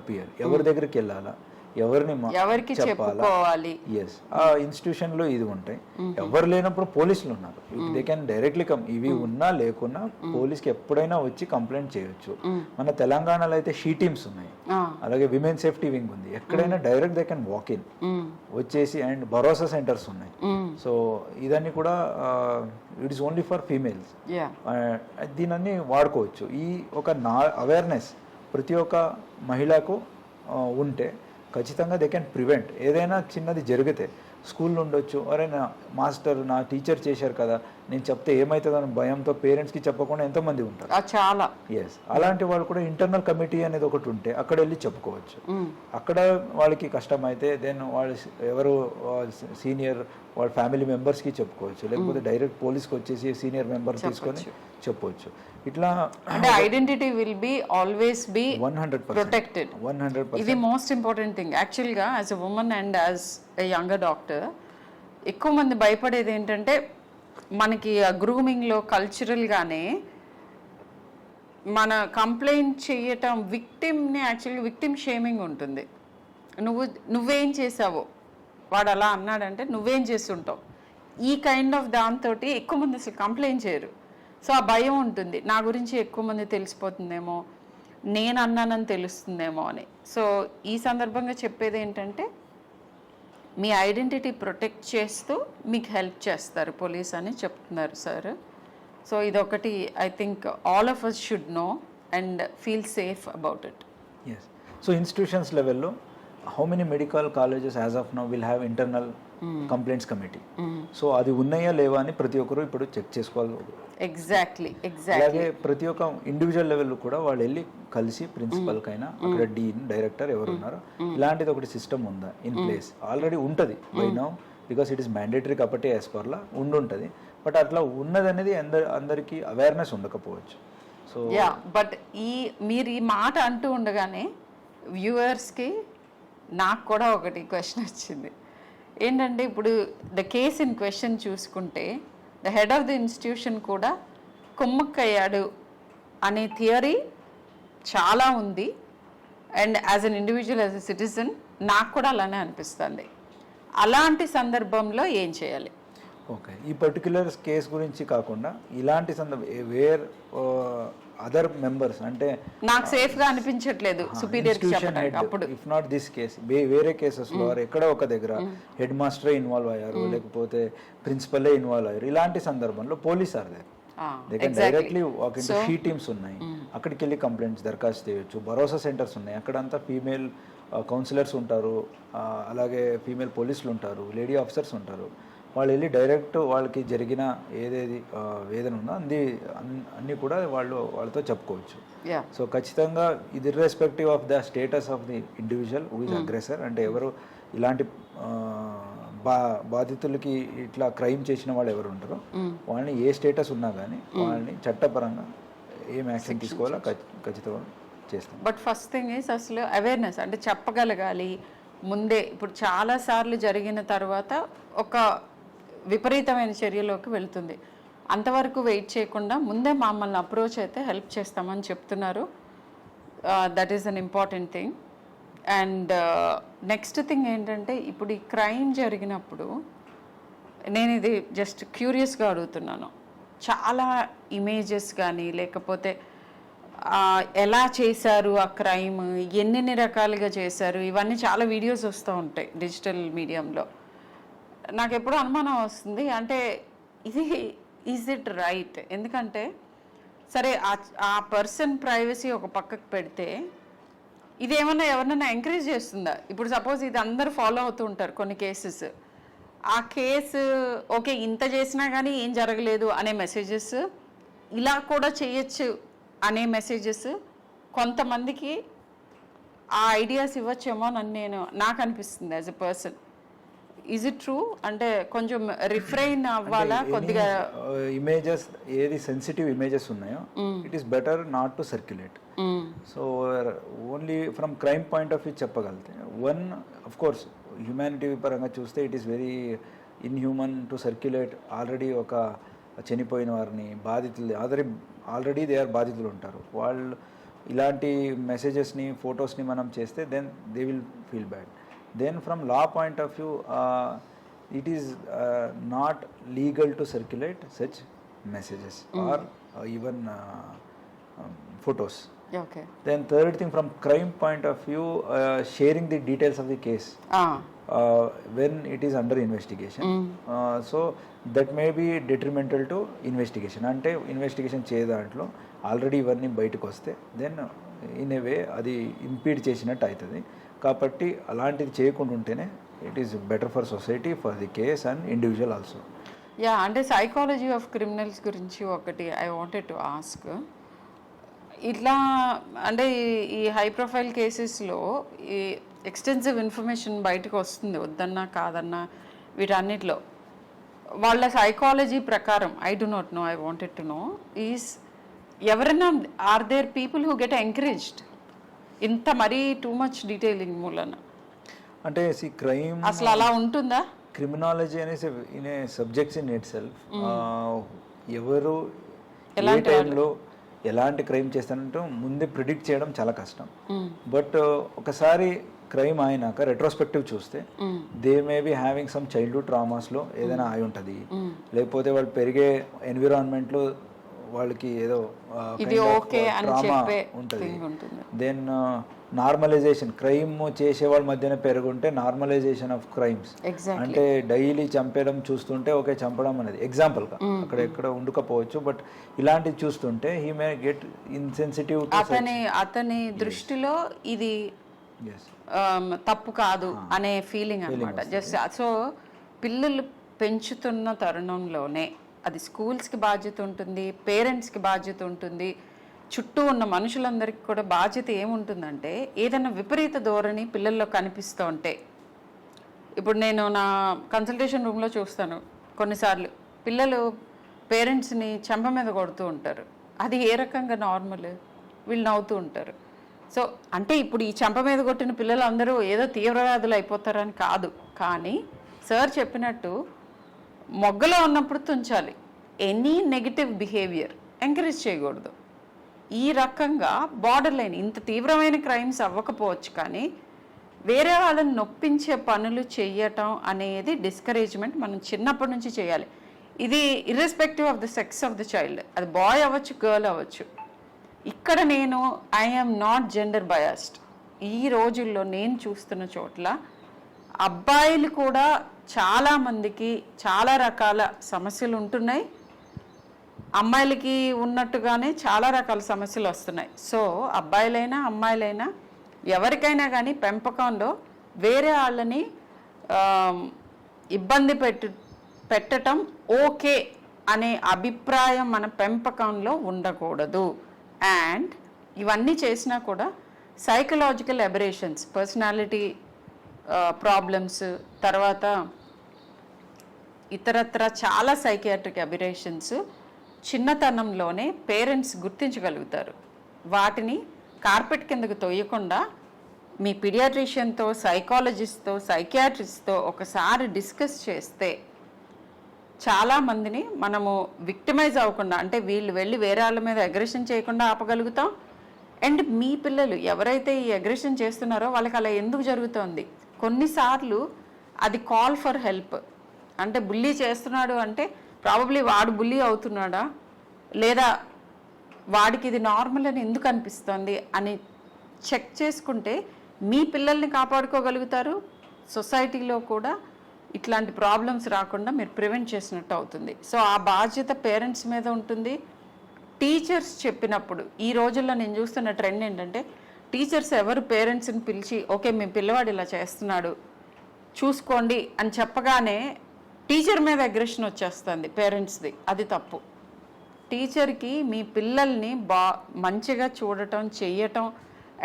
appear. ఎవరి దగ్గరికి వెళ్ళాలా, ఎవరికి చెప్పాలి. ఎస్, ఆ ఇన్స్టిట్యూషన్ లో ఇది ఉంటాయి. ఎవరు లేనప్పుడు పోలీసులు ఉన్నారు. They can directly come. ఇవి ఉన్నా లేకున్నా పోలీస్కి ఎప్పుడైనా వచ్చి కంప్లైంట్ చేయొచ్చు. మన తెలంగాణలో అయితే షీ టీమ్స్ ఉన్నాయి, అలాగే విమెన్ సేఫ్టీ వింగ్ ఉంది. ఎక్కడైనా direct they can walk in వచ్చేసి. అండ్ భరోసా సెంటర్స్ ఉన్నాయి. సో ఇదన్నీ కూడా it is only for females. దీనన్నీ వాడుకోవచ్చు. ఈ ఒక అవేర్నెస్ ప్రతి ఒక్క మహిళకు ఉంటే ఖచ్చితంగా దే కెన్ ప్రివెంట్. ఏదైనా చిన్నది జరిగితే స్కూల్లో ఉండొచ్చు, ఎవరైనా మాస్టర్ నా టీచర్ చేశారు కదా నేను చెప్తే ఏమవుతుందని భయంతో పేరెంట్స్కి చెప్పకుండా ఎంతోమంది ఉంటారు. చాలా. ఎస్, అలాంటి వాళ్ళు కూడా ఇంటర్నల్ కమిటీ అనేది ఒకటి ఉంటే అక్కడ వెళ్ళి చెప్పుకోవచ్చు. అక్కడ వాళ్ళకి కష్టమైతే దెన్ వాళ్ళు ఎవరు సీనియర్ వాళ్ళ ఫ్యామిలీ మెంబర్స్కి చెప్పుకోవచ్చు. లేకపోతే డైరెక్ట్ పోలీస్కి వచ్చేసి సీనియర్ మెంబర్ తీసుకొని చెప్పవచ్చు. ఇట్లా అంటే identity will be always be 100% protected. 100%. ఇది మోస్ట్ ఇంపార్టెంట్ థింగ్ యాక్చువల్గా as a women and as a younger doctor. ఎక్కువ మంది భయపడేది ఏంటంటే మనకి ఆ గ్రూమింగ్లో కల్చరల్గానే మన కంప్లైంట్ చేయటం విక్టిమ్ని యాక్చువల్గా విక్టిమ్ షేమింగ్ ఉంటుంది. నువ్వేం చేసావో, వాడు అలా అన్నాడంటే నువ్వేం చేస్తుంటావు, ఈ కైండ్ ఆఫ్ దాంతో ఎక్కువ మంది అసలు కంప్లైంట్ చేయరు. సో ఆ భయం ఉంటుంది, నా గురించి ఎక్కువ మంది తెలిసిపోతుందేమో, నేను అన్నానని తెలుస్తుందేమో అని. సో ఈ సందర్భంగా చెప్పేది ఏంటంటే మీ ఐడెంటిటీ ప్రొటెక్ట్ చేస్తూ మీకు హెల్ప్ చేస్తారు పోలీస్ అని చెప్తున్నారు సార్. సో ఇదొకటి I think all of us should know and feel safe about it. Yes. So institutions లెవెల్లో how many medical colleges as of now will have internal complaints committee. So అది ఉన్నాయా లేవా అని ప్రతి ఒక్కరు ఇప్పుడు చెక్ చేసుకోవాలి. ఎగ్జాక్ట్లీ. అలాగే ప్రతి ఒక్క ఇండివిజువల్ లెవెల్ కూడా వాళ్ళు వెళ్ళి కలిసి ప్రిన్సిపల్కైనా అక్కడ డీన్ డైరెక్టర్ ఎవరు ఉన్నారో ఇలాంటిది ఒకటి సిస్టమ్ ఉందా ఇన్ ప్లేస్. ఆల్రెడీ ఉంటుంది by now because it is mandatory కాబట్టి యాజ్ పర్లా ఉండుంటుంది. బట్ అట్లా ఉన్నదనేది అందరికీ అవేర్నెస్ ఉండకపోవచ్చు. సో బట్ మీరు ఈ మాట అంటూ ఉండగానే వ్యూవర్స్కి నాకు కూడా ఒకటి క్వశ్చన్ వచ్చింది. ఏంటంటే ఇప్పుడు ద కేస్ ఇన్ క్వశ్చన్ చూసుకుంటే the head of the institution కూడా కుమ్మక్కయ్యాడు అనే థియరీ చాలా ఉంది. And as an individual as a citizen నాకు కూడా అలానే అనిపిస్తుంది. అలాంటి సందర్భంలో ఏం చేయాలి? ఓకే, ఈ పర్టిక్యులర్ కేస్ గురించి కాకుండా ఇలాంటి వేర్ అదర్ మెంబర్స్ అంటే నాకు సేఫ్ గా అనిపించట్లేదు సుపీరియర్ అప్పుడు ఇఫ్ నాట్ దిస్ కేస్ వేరే కేసెస్ లో ఎక్కడ ఒక దగ్గర హెడ్ మాస్టరే ఇన్వాల్వ్ అయ్యారు లేకపోతే ప్రిన్సిపలే ఇన్వాల్వ్ అయ్యారు, ఇలాంటి సందర్భంలో police are there directly walk in she teams ఉన్నాయి, అక్కడికి వెళ్ళి కంప్లైంట్స్ దరఖాస్తు చేయొచ్చు. భరోసా సెంటర్స్ ఉన్నాయి, అక్కడంతా ఫీమేల్ కౌన్సిలర్స్ ఉంటారు, అలాగే ఫీమేల్ పోలీసులు ఉంటారు, లేడీ ఆఫీసర్స్ ఉంటారు. వాళ్ళు వెళ్ళి డైరెక్ట్ వాళ్ళకి జరిగిన ఏదేది వేదన ఉందో అన్నీ కూడా వాళ్ళతో చెప్పుకోవచ్చు. సో ఖచ్చితంగా ఇది irrespective of the status of the individual who is aggressor, అంటే ఎవరు ఇలాంటి బాధితులకి ఇట్లా క్రైమ్ చేసిన వాళ్ళు ఎవరు ఉంటారో వాళ్ళని ఏ స్టేటస్ ఉన్నా కానీ వాళ్ళని చట్టపరంగా ఏం యాక్షన్ తీసుకోవాలో ఖచ్చితంగా చేస్తాం. బట్ ఫస్ట్ థింగ్ ఈస్ అసలు అవేర్నెస్ అంటే చెప్పగలగాలి ముందే. ఇప్పుడు చాలాసార్లు జరిగిన తర్వాత ఒక విపరీతమైన చర్యలోకి వెళ్తుంది. అంతవరకు వెయిట్ చేయకుండా ముందే మమ్మల్ని అప్రోచ్ అయితే హెల్ప్ చేస్తామని చెప్తున్నారు. That is an important thing. And next thing ఏంటంటే ఇప్పుడు ఈ క్రైమ్ జరిగినప్పుడు నేను ఇది జస్ట్ క్యూరియస్గా అడుగుతున్నాను, చాలా ఇమేజెస్ కానీ లేకపోతే ఎలా చేశారు ఆ క్రైమ్, ఎన్ని రకాలుగా చేశారు, ఇవన్నీ చాలా వీడియోస్ వస్తూ ఉంటాయి డిజిటల్ మీడియంలో. నాకు ఎప్పుడూ అనుమానం వస్తుంది, అంటే ఇది ఈజ్ ఇట్ రైట్? ఎందుకంటే సరే ఆ పర్సన్ ప్రైవసీ ఒక పక్కకు పెడితే ఇది ఏమన్నా ఎవరినైనా ఎంకరేజ్ చేస్తుందా? ఇప్పుడు సపోజ్ ఇది అందరూ ఫాలో అవుతూ ఉంటారు కొన్ని కేసెస్, ఆ కేసు ఓకే ఇంత చేసినా కానీ ఏం జరగలేదు అనే మెసేజెస్, ఇలా కూడా చేయొచ్చు అనే మెసేజెస్ కొంతమందికి ఆ ఐడియాస్ ఇవ్వచ్చేమో అని నాకు అనిపిస్తుంది as a person. Is it true? అంటే కొంచెం రిఫ్రైన్ అవ్వాలా కొద్దిగా? ఇమేజెస్ ఏది సెన్సిటివ్ ఇమేజెస్ ఉన్నాయో it is better not to circulate. So only from crime point of view చెప్పగలిగితే వన్ ఆఫ్ కోర్స్ హ్యూమానిటీ పరంగా చూస్తే it is very inhuman to circulate. Already ఒక చనిపోయిన వారిని బాధితులు ఆల్రెడీ దే ఆర్ బాధితులు ఉంటారు, వాళ్ళు ఇలాంటి మెసేజెస్ని ఫొటోస్ని మనం చేస్తే then they will feel bad. Then from law point of view, it is not legal to circulate such messages or even photos. Okay. Then third thing, from crime point of view, sharing the details of the case when it is under investigation. So that may be detrimental to investigation. Ante investigation cheye dantlo already ivanni bayitiki vaste then in a way adi impede chesinattu aitadi. కాబట్టి అలాంటిది చేయకుండా ఉంటేనే it is better for society, for the case and individual also. Yeah, అంటే psychology of criminals గురించి ఒకటి I wanted to ask. ఇట్లా అంటే ఈ హై ప్రొఫైల్ కేసెస్లో ఈ ఎక్స్టెన్సివ్ ఇన్ఫర్మేషన్ బయటకు వస్తుంది, వద్దన్నా కాదన్నా వీటన్నిటిలో. వాళ్ళ సైకాలజీ ప్రకారం I do not know, I wanted to know is ఎవరైనా are there people who get encouraged ఇంత మరీ టూ మచ్ డీటెయిలింగ్ మూలన? అంటే క్రైమ్ అసలు అలా ఉంటుందా? క్రిమినాలజీ అనేసి in a subjects in it self ఎవరు ఏ టైంలో ఎలాంటి క్రైమ్ చేస్తానంటూ ముందే ప్రిడిక్ట్ చేయడం చాలా కష్టం. బట్ ఒకసారి క్రైమ్ అయినాక రెట్రోస్పెక్టివ్ చూస్తే they may be having some childhood ట్రామాస్లో ఏదైనా అయి ఉంటుంది, లేకపోతే వాళ్ళు పెరిగే ఎన్విరాన్మెంట్లో వాళ్ళకి ఏదో ఇది ఓకే అని చెప్పే ఉంటుంది. thing ఉంటుంది. దెన్ నార్మలైజేషన్, క్రైమ్ చేసే వాళ్ళ మధ్యన పెరుగుంటే నార్మలైజేషన్ ఆఫ్ క్రైమ్స్. ఎగ్జాక్ట్లీ. అంటే డైలీ చంపేయడం చూస్తుంటే ఓకే చంపడం అనేది ఎగ్జాంపుల్గా అక్కడ ఎక్కడ ఉండకపోవచ్చు, బట్ ఇలాంటివి చూస్తుంటే హీ మే గెట్ ఇన్సెన్సిటివ్. అతని దృష్టిలో ఇది తప్పు కాదు అనే ఫీలింగ్ అనమాట. జస్ట్ సో పిల్లలు పెంచుతున్న తరుణంలోనే అది స్కూల్స్కి బాధ్యత ఉంటుంది, పేరెంట్స్కి బాధ్యత ఉంటుంది, చుట్టూ ఉన్న మనుషులందరికీ కూడా బాధ్యత ఏముంటుందంటే ఏదైనా విపరీత ధోరణి పిల్లల్లో కనిపిస్తూ ఉంటే, ఇప్పుడు నేను నా కన్సల్టేషన్ రూమ్లో చూస్తాను కొన్నిసార్లు పిల్లలు పేరెంట్స్ని చెంప మీద కొడుతూ ఉంటారు. అది ఏ రకంగా నార్మల్? వీళ్ళు నవ్వుతూ ఉంటారు. సో అంటే ఇప్పుడు ఈ చెంప మీద కొట్టిన పిల్లలు అందరూ ఏదో తీవ్రవాదులు అయిపోతారని కాదు, కానీ సార్ చెప్పినట్టు మొగ్గలో ఉన్నప్పుడు తుంచాలి. ఎనీ నెగిటివ్ బిహేవియర్ ఎంకరేజ్ చేయకూడదు. ఈ రకంగా బార్డర్ లైన్, ఇంత తీవ్రమైన క్రైమ్స్ అవ్వకపోవచ్చు కానీ వేరే వాళ్ళని నొప్పించే పనులు చెయ్యటం అనేది డిస్కరేజ్మెంట్ మనం చిన్నప్పటి నుంచి చేయాలి. ఇది irrespective of the sex of the child, అది బాయ్ అవ్వచ్చు, గర్ల్ అవ్వచ్చు. ఇక్కడ నేను ఐఎమ్ నాట్ జెండర్ బయాస్డ్. ఈ రోజుల్లో నేను చూస్తున్న చోట్ల అబ్బాయిలు కూడా చాలామందికి చాలా రకాల సమస్యలు ఉంటున్నాయి, అమ్మాయిలకి ఉన్నట్టుగానే చాలా రకాల సమస్యలు వస్తున్నాయి. సో అబ్బాయిలైనా అమ్మాయిలైనా ఎవరికైనా కానీ పెంపకంలో వేరే వాళ్ళని ఇబ్బంది పెట్టడం ఓకే అనే అభిప్రాయం మన పెంపకంలో ఉండకూడదు. అండ్ ఇవన్నీ చేసినా కూడా సైకలాజికల్ అబరేషన్స్, పర్సనాలిటీ ప్రాబ్లమ్స్, తర్వాత ఇతరత్ర చాలా సైకియాట్రిక్ అబరేషన్స్ చిన్నతనంలోనే పేరెంట్స్ గుర్తించగలుగుతారు. వాటిని కార్పెట్ కిందకు తోయకుండా మీ పీడియాట్రిషియన్తో, సైకాలజిస్ట్తో, సైకియాట్రిస్ట్తో ఒకసారి డిస్కస్ చేస్తే చాలామందిని మనము విక్టిమైజ్ అవ్వకుండా, అంటే వీళ్ళు వెళ్ళి వేరే వాళ్ళ మీద అగ్రెషన్ చేయకుండా ఆపగలుగుతాం. అండ్ మీ పిల్లలు ఎవరైతే ఈ అగ్రెషన్ చేస్తున్నారో వాళ్ళకి అలా ఎందుకు జరుగుతోంది, కొన్నిసార్లు అది కాల్ ఫర్ హెల్ప్. అంటే బుల్లీ చేస్తున్నాడు అంటే ప్రాబబ్లీ వాడు బుల్లీ అవుతున్నాడా, లేదా వాడికి ఇది నార్మల్ అని ఎందుకు అనిపిస్తుంది అని చెక్ చేసుకుంటే మీ పిల్లల్ని కాపాడుకోగలుగుతారు. సొసైటీలో కూడా ఇట్లాంటి ప్రాబ్లమ్స్ రాకుండా మీరు ప్రివెంట్ చేసినట్టు అవుతుంది. సో ఆ బాధ్యత పేరెంట్స్ మీద ఉంటుంది. టీచర్స్ చెప్పినప్పుడు ఈ రోజుల్లో నేను చూస్తున్న ట్రెండ్ ఏంటంటే టీచర్స్ ఎవరు పేరెంట్స్ని పిలిచి ఓకే మీ పిల్లవాడు ఇలా చేస్తున్నాడు చూసుకోండి అని చెప్పగానే టీచర్ మీద అగ్రెషన్ వచ్చేస్తుంది పేరెంట్స్ది. అది తప్పు. టీచర్కి మీ పిల్లల్ని మంచిగా చూడటం, చెయ్యటం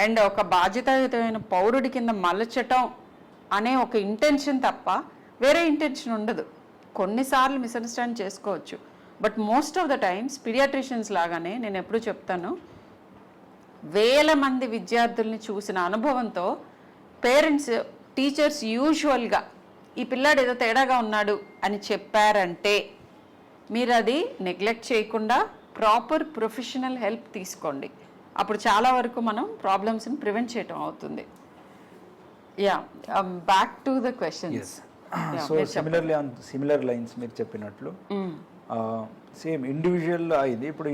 అండ్ ఒక బాధ్యతాయుతమైన పౌరుడి కింద మలచటం అనే ఒక ఇంటెన్షన్ తప్ప వేరే ఇంటెన్షన్ ఉండదు. కొన్నిసార్లు మిస్అండర్స్టాండ్ చేసుకోవచ్చు, but most of the times paediatricians లాగానే నేను ఎప్పుడు చెప్తాను, వేల మంది విద్యార్థుల్ని చూసిన అనుభవంతో పేరెంట్స్, టీచర్స్ యూజువల్గా ఈ పిల్లాడు ఏదో తేడాగా ఉన్నాడు అని చెప్పారంటే మీరు అది నెగ్లెక్ట్ చేయకుండా ప్రాపర్ ప్రొఫెషనల్ హెల్ప్ తీసుకోండి. అప్పుడు చాలా వరకు మనం ప్రాబ్లమ్స్ని ప్రివెంట్ చేయటం అవుతుంది. Yeah, back to the questions. So similar lines మీరు చెప్పినట్లు సేమ్ ఇండివిజువల్ ఇది. ఇప్పుడు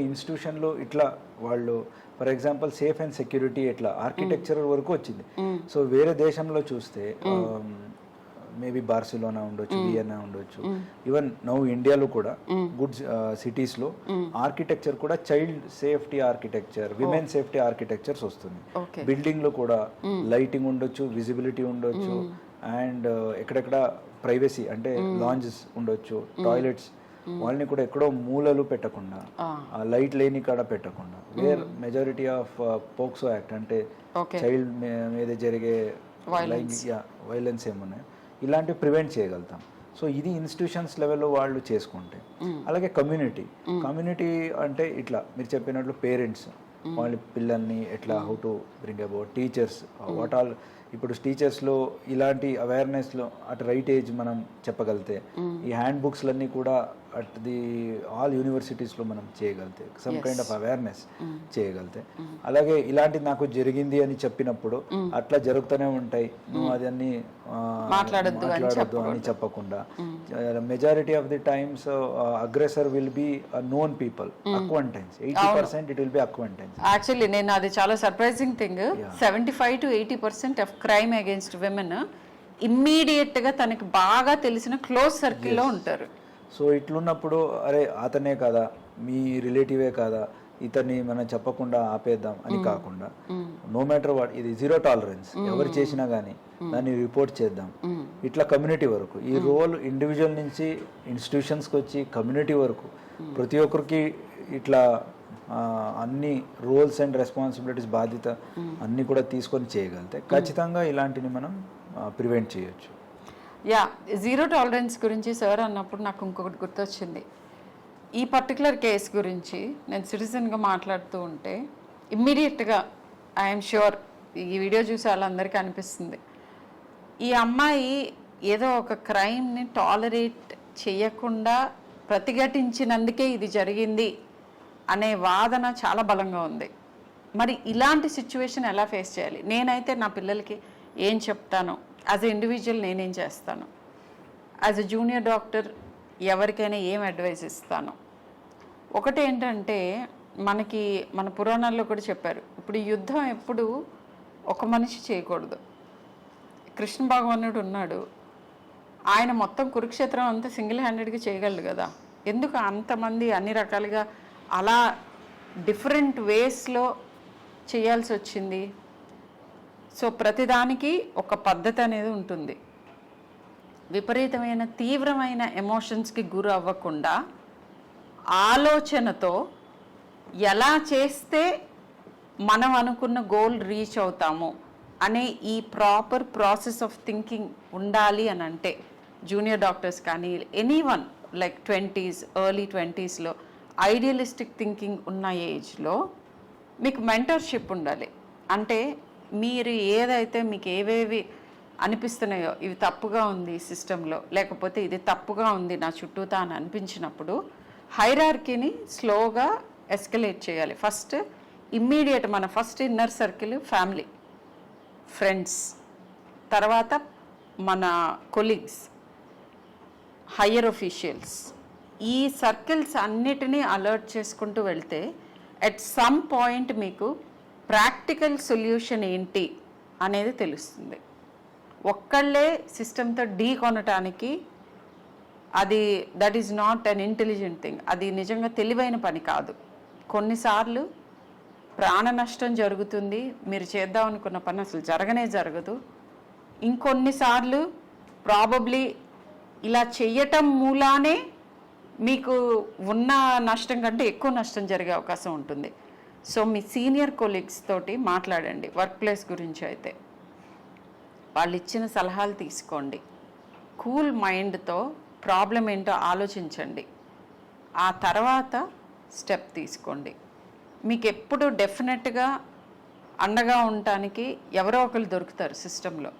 ఇన్స్టిట్యూషన్లో ఇట్లా వాళ్ళు for example safe and security ఇట్లా ఆర్కిటెక్చర్ వరకు వచ్చింది. సో వేరే దేశంలో చూస్తే మేబీ బార్సిలోనా ఉండొచ్చు, వియన్నా ఉండొచ్చు, ఈవెన్ నౌ ఇండియాలో కూడా గుడ్ సిటీస్లో ఆర్కిటెక్చర్ కూడా child safety architecture, women safety architectures వస్తుంది. బిల్డింగ్లో కూడా లైటింగ్ ఉండొచ్చు, విజిబిలిటీ ఉండొచ్చు, అండ్ ఎక్కడెక్కడ ప్రైవసీ అంటే లాంజెస్ ఉండొచ్చు, టాయిలెట్స్ వాళ్ళని కూడా ఎక్కడో మూలలు పెట్టకుండా, లైట్ లేని కాడ పెట్టకుండా, where majority of POCSO act అంటే చైల్డ్ మీద జరిగే వైలెన్స్ ఏమున్నాయి ఇలాంటివి ప్రివెంట్ చేయగలుగుతాం. సో ఇది ఇన్స్టిట్యూషన్స్ లెవెల్లో వాళ్ళు చేసుకుంటే. అలాగే కమ్యూనిటీ అంటే ఇట్లా మీరు చెప్పినట్లు పేరెంట్స్ వాళ్ళ పిల్లల్ని ఎట్లా how to bring about, teachers what all ఇప్పుడు టీచర్స్లో ఇలాంటి అవేర్నెస్లో అట్ రైట్ ఏజ్ మనం చెప్పగలితే ఈ హ్యాండ్ బుక్స్లన్నీ కూడా అట్ ది ఆల్ యూనివర్సిటీస్లో మనం చేయగలితే సమ్ కైండ్ ఆఫ్ అవేర్నెస్ చేయగలితే, అలాగే ఇలాంటిది నాకు జరిగింది అని చెప్పినప్పుడు అట్లా జరుగుతూనే ఉంటాయి, నువ్వు అదన్నీ మాట్లాడద్దు అని చెప్పకుండా, majority of the times aggressor will be known people, acquaintance 80% it will B acquaintance. Actually నేను అది చాలా surprising thing, 75 to 80% of crime against women immediate గా తనకి బాగా తెలిసిన క్లోజ్ సర్కిల్లో ఉంటారు. సో ఇట్లున్నప్పుడు అరే అతనే కదా, మీ రిలేటివే కదా, ఇతన్ని మనం చెప్పకుండా ఆపేద్దాం అని కాకుండా, నో మ్యాటర్ వాట్, ఇది జీరో టాలరెన్స్, ఎవరు చేసినా కానీ దాన్ని రిపోర్ట్ చేద్దాం. ఇట్లా కమ్యూనిటీ వరకు ఈ రోల్ ఇండివిజువల్ నుంచి ఇన్స్టిట్యూషన్స్కి వచ్చి కమ్యూనిటీ వరకు ప్రతి ఒక్కరికి ఇట్లా అన్ని రోల్స్ అండ్ రెస్పాన్సిబిలిటీస్, బాధ్యత అన్నీ కూడా తీసుకొని చేయగలిగితే ఖచ్చితంగా ఇలాంటిని మనం ప్రివెంట్ చేయొచ్చు. యా, జీరో టాలరెన్స్ గురించి సార్ అన్నప్పుడు నాకు ఇంకొకటి గుర్తొచ్చింది. ఈ పర్టికులర్ కేస్ గురించి నేను సిటిజన్గా మాట్లాడుతూ ఉంటే ఇమ్మీడియట్గా ఐఎమ్ ష్యూర్ ఈ వీడియో చూసి వాళ్ళందరికీ అనిపిస్తుంది, ఈ అమ్మాయి ఏదో ఒక క్రైమ్ని టాలరేట్ చేయకుండా ప్రతిఘటించినందుకే ఇది జరిగింది అనే వాదన చాలా బలంగా ఉంది. మరి ఇలాంటి సిచ్యువేషన్ ఎలా ఫేస్ చేయాలి? నేనైతే నా పిల్లలకి ఏం చెప్తాను, యాజ్ ఎ ఇండివిజువల్ నేనేం చేస్తాను, యాజ్ ఎ జూనియర్ డాక్టర్ ఎవరికైనా ఏం అడ్వైస్ ఇస్తాను? ఒకటి ఏంటంటే, మనకి మన పురాణాల్లో కూడా చెప్పారు, ఇప్పుడు యుద్ధం ఎప్పుడు ఒక మనిషి చేయకూడదు. కృష్ణ భగవానుడు ఉన్నాడు, ఆయన మొత్తం కురుక్షేత్రం అంతా సింగిల్ హ్యాండెడ్గా చేయగలడు కదా, ఎందుకు అంతమంది అన్ని రకాలుగా అలా డిఫరెంట్ వేస్లో చేయాల్సి వచ్చింది? సో ప్రతిదానికి ఒక పద్ధతి అనేది ఉంటుంది. విపరీతమైన తీవ్రమైన ఎమోషన్స్కి గురి అవ్వకుండా ఆలోచనతో ఎలా చేస్తే మనం అనుకున్న గోల్ రీచ్ అవుతాము అనే ఈ ప్రాపర్ ప్రాసెస్ ఆఫ్ థింకింగ్ ఉండాలి అని అంటే, జూనియర్ డాక్టర్స్ కానీ ఎనీవన్ లైక్ 20s, ఎర్లీ 20sలో ఐడియలిస్టిక్ థింకింగ్ ఉన్న ఏజ్లో మీకు మెంటర్షిప్ ఉండాలి. అంటే మీరు ఏదైతే మీకు ఏవేవి అనిపిస్తున్నాయో, ఇవి తప్పుగా ఉంది సిస్టంలో, లేకపోతే ఇది తప్పుగా ఉంది నా చుట్టూతా అని అనిపించినప్పుడు హైరార్కీని స్లోగా ఎస్కలేట్ చేయాలి. ఫస్ట్ ఇమ్మీడియట్ మన first inner circle family, friends, తర్వాత మన కొలీగ్స్, హయ్యర్ ఒఫీషియల్స్, ఈ సర్కిల్స్ అన్నిటినీ అలర్ట్ చేసుకుంటూ వెళ్తే ఎట్ సమ్ పాయింట్ మీకు ప్రాక్టికల్ సొల్యూషన్ ఏంటి అనేది తెలుస్తుంది. ఒక్కళ్ళే సిస్టమ్తో ఢీ కొనటానికి అది that is not an intelligent thing, అది నిజంగా తెలివైన పని కాదు. కొన్నిసార్లు ప్రాణ నష్టం జరుగుతుంది, మీరు చేద్దాం అనుకున్న పని అసలు జరగనే జరగదు. ఇంకొన్నిసార్లు ప్రాబబ్లీ ఇలా చెయ్యటం మూలానే మీకు ఉన్న నష్టం కంటే ఎక్కువ నష్టం జరిగే అవకాశం ఉంటుంది. సో మీ సీనియర్ కొలీగ్స్ తోటి మాట్లాడండి. వర్క్ ప్లేస్ గురించి అయితే వాళ్ళు ఇచ్చిన సలహాలు తీసుకోండి. కూల్ మైండ్తో ప్రాబ్లం ఏంటో ఆలోచించండి, ఆ తర్వాత స్టెప్ తీసుకోండి. మీకు ఎప్పుడు డెఫినెట్గా అండగా ఉండటానికి ఎవరో ఒకరు దొరుకుతారు సిస్టంలో.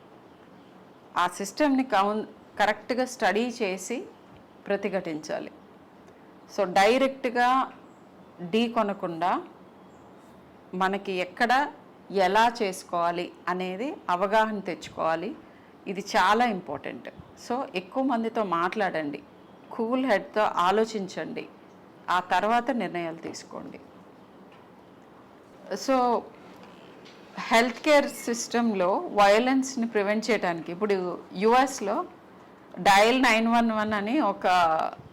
ఆ సిస్టమ్ని కరెక్ట్గా స్టడీ చేసి ప్రతిఘటించాలి. సో డైరెక్ట్గా ఢీ కొనకుండా మనకి ఎక్కడ ఎలా చేసుకోవాలి అనేది అవగాహన తెచ్చుకోవాలి. ఇది చాలా ఇంపార్టెంట్. సో ఎక్కువ మందితో మాట్లాడండి, కూల్ హెడ్తో ఆలోచించండి, ఆ తర్వాత నిర్ణయాలు తీసుకోండి. సో హెల్త్ కేర్ సిస్టంలో వయలెన్స్ని ప్రివెంట్ చేయడానికి ఇప్పుడు యుఎస్లో డయల్ 911 అని ఒక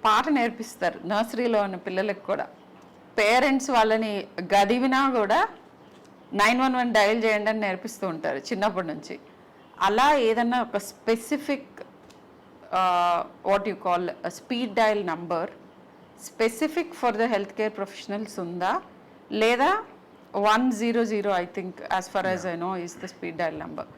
పాట నేర్పిస్తారు నర్సరీలో ఉన్న పిల్లలకు కూడా. పేరెంట్స్ వాళ్ళని గదివినా కూడా 911 డయల్ చేయండి అని నేర్పిస్తూ ఉంటారు చిన్నప్పటి నుంచి. అలా ఏదన్నా ఒక specific what you call speed dial number specific for the health care professionals ఉందా, లేదా 100 I think as for as I know is the speed dial number.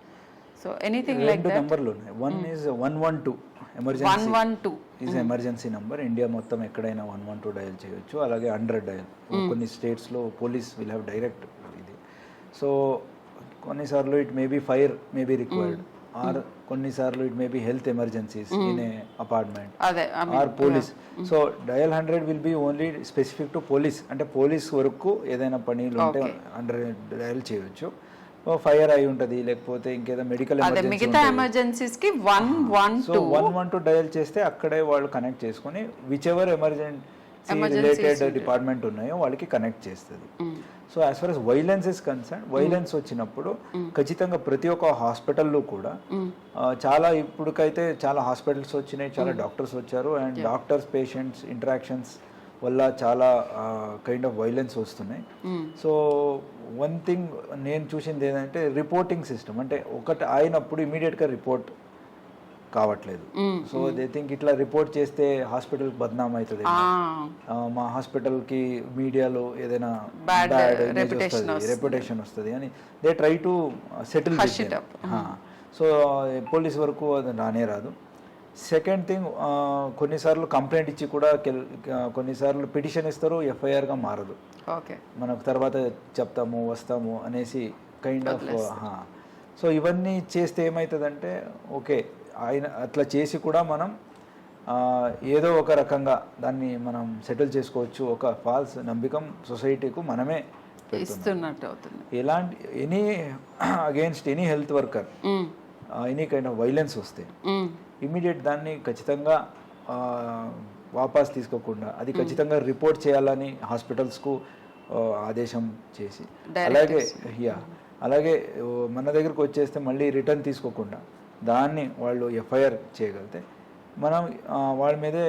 So anything like that. నంబర్లు ఉన్నాయి. One is 112 emergency is emergency number. India మొత్తం ఎక్కడైనా 112 dial చేయొచ్చు. అలాగే 100 dial. కొన్ని స్టేట్స్లో పోలీస్ విల్ హ్యావ్ డైరెక్ట్ ఇది. సో కొన్నిసార్లు it may be fire may be required, or కొన్నిసార్లు it may be health emergencies in a apartment or police. So dial 100 will be only specific to police, అంటే police వరకు ఏదైనా పనులు ఉంటే under dial చేయొచ్చు. Fire అయి ఉంటుంది, లేకపోతే ఇంకేదో మెడికల్ మిగతా ఎమర్జెన్సీస్ కి 112 డయల్ చేస్తే అక్కడే వాళ్ళు కనెక్ట్ చేసుకుని which ever emergency related department ఉన్నాయో వాళ్ళకి కనెక్ట్ చేస్తుంది. So as for as violence is concern, violence వచ్చినప్పుడు ఖచ్చితంగా ప్రతి ఒక్క హాస్పిటల్లో కూడా చాలా ఇప్పుడుకైతే చాలా హాస్పిటల్స్ వచ్చినాయి, చాలా డాక్టర్స్ వచ్చారు, అండ్ డాక్టర్స్ పేషెంట్స్ ఇంటరాక్షన్స్ వల్ల చాలా కైండ్ ఆఫ్ వైలెన్స్ వస్తున్నాయి. సో వన్ థింగ్ నేను చూసింది ఏంటంటే రిపోర్టింగ్ సిస్టమ్, అంటే ఒకటి అయినప్పుడు ఇమీడియట్గా రిపోర్ట్ కావట్లేదు. సో దే థింక్ ఇట్లా రిపోర్ట్ చేస్తే హాస్పిటల్ బద్నాం అవుతుంది, మా హాస్పిటల్కి మీడియాలో ఏదైనా బ్యాడ్ రెప్యుటేషన్ వస్తుంది అని they try to settle. So police వరకు అది రానే రాదు. సెకండ్ థింగ్, కొన్నిసార్లు కంప్లైంట్ ఇచ్చి కూడా కొన్నిసార్లు పిటిషన్ ఇస్తారు, ఎఫ్ఐఆర్గా మారదు. మనకు తర్వాత చెప్తాము వస్తాము అనేసి కైండ్ ఆఫ్. సో ఇవన్నీ చేస్తే ఏమవుతుందంటే ఓకే ఆయన అట్లా చేసి కూడా మనం ఏదో ఒక రకంగా దాన్ని మనం సెటిల్ చేసుకోవచ్చు. ఒక ఫాల్స్ నమ్మకం సొసైటీకు మనమే ఇస్తున్నట్టు అవుతుంది. ఎలాంటి any against any health worker any kind of violence వస్తే ఇమీడియట్ దాన్ని ఖచ్చితంగా వాపస్ తీసుకోకుండా అది ఖచ్చితంగా రిపోర్ట్ చేయాలని హాస్పిటల్స్కు ఆదేశం చేసి, అలాగే మన దగ్గరకు వచ్చేస్తే మళ్ళీ రిటర్న్ తీసుకోకుండా దాన్ని వాళ్ళు ఎఫ్ఐఆర్ చేయగలిగితే మనం వాళ్ళ మీదే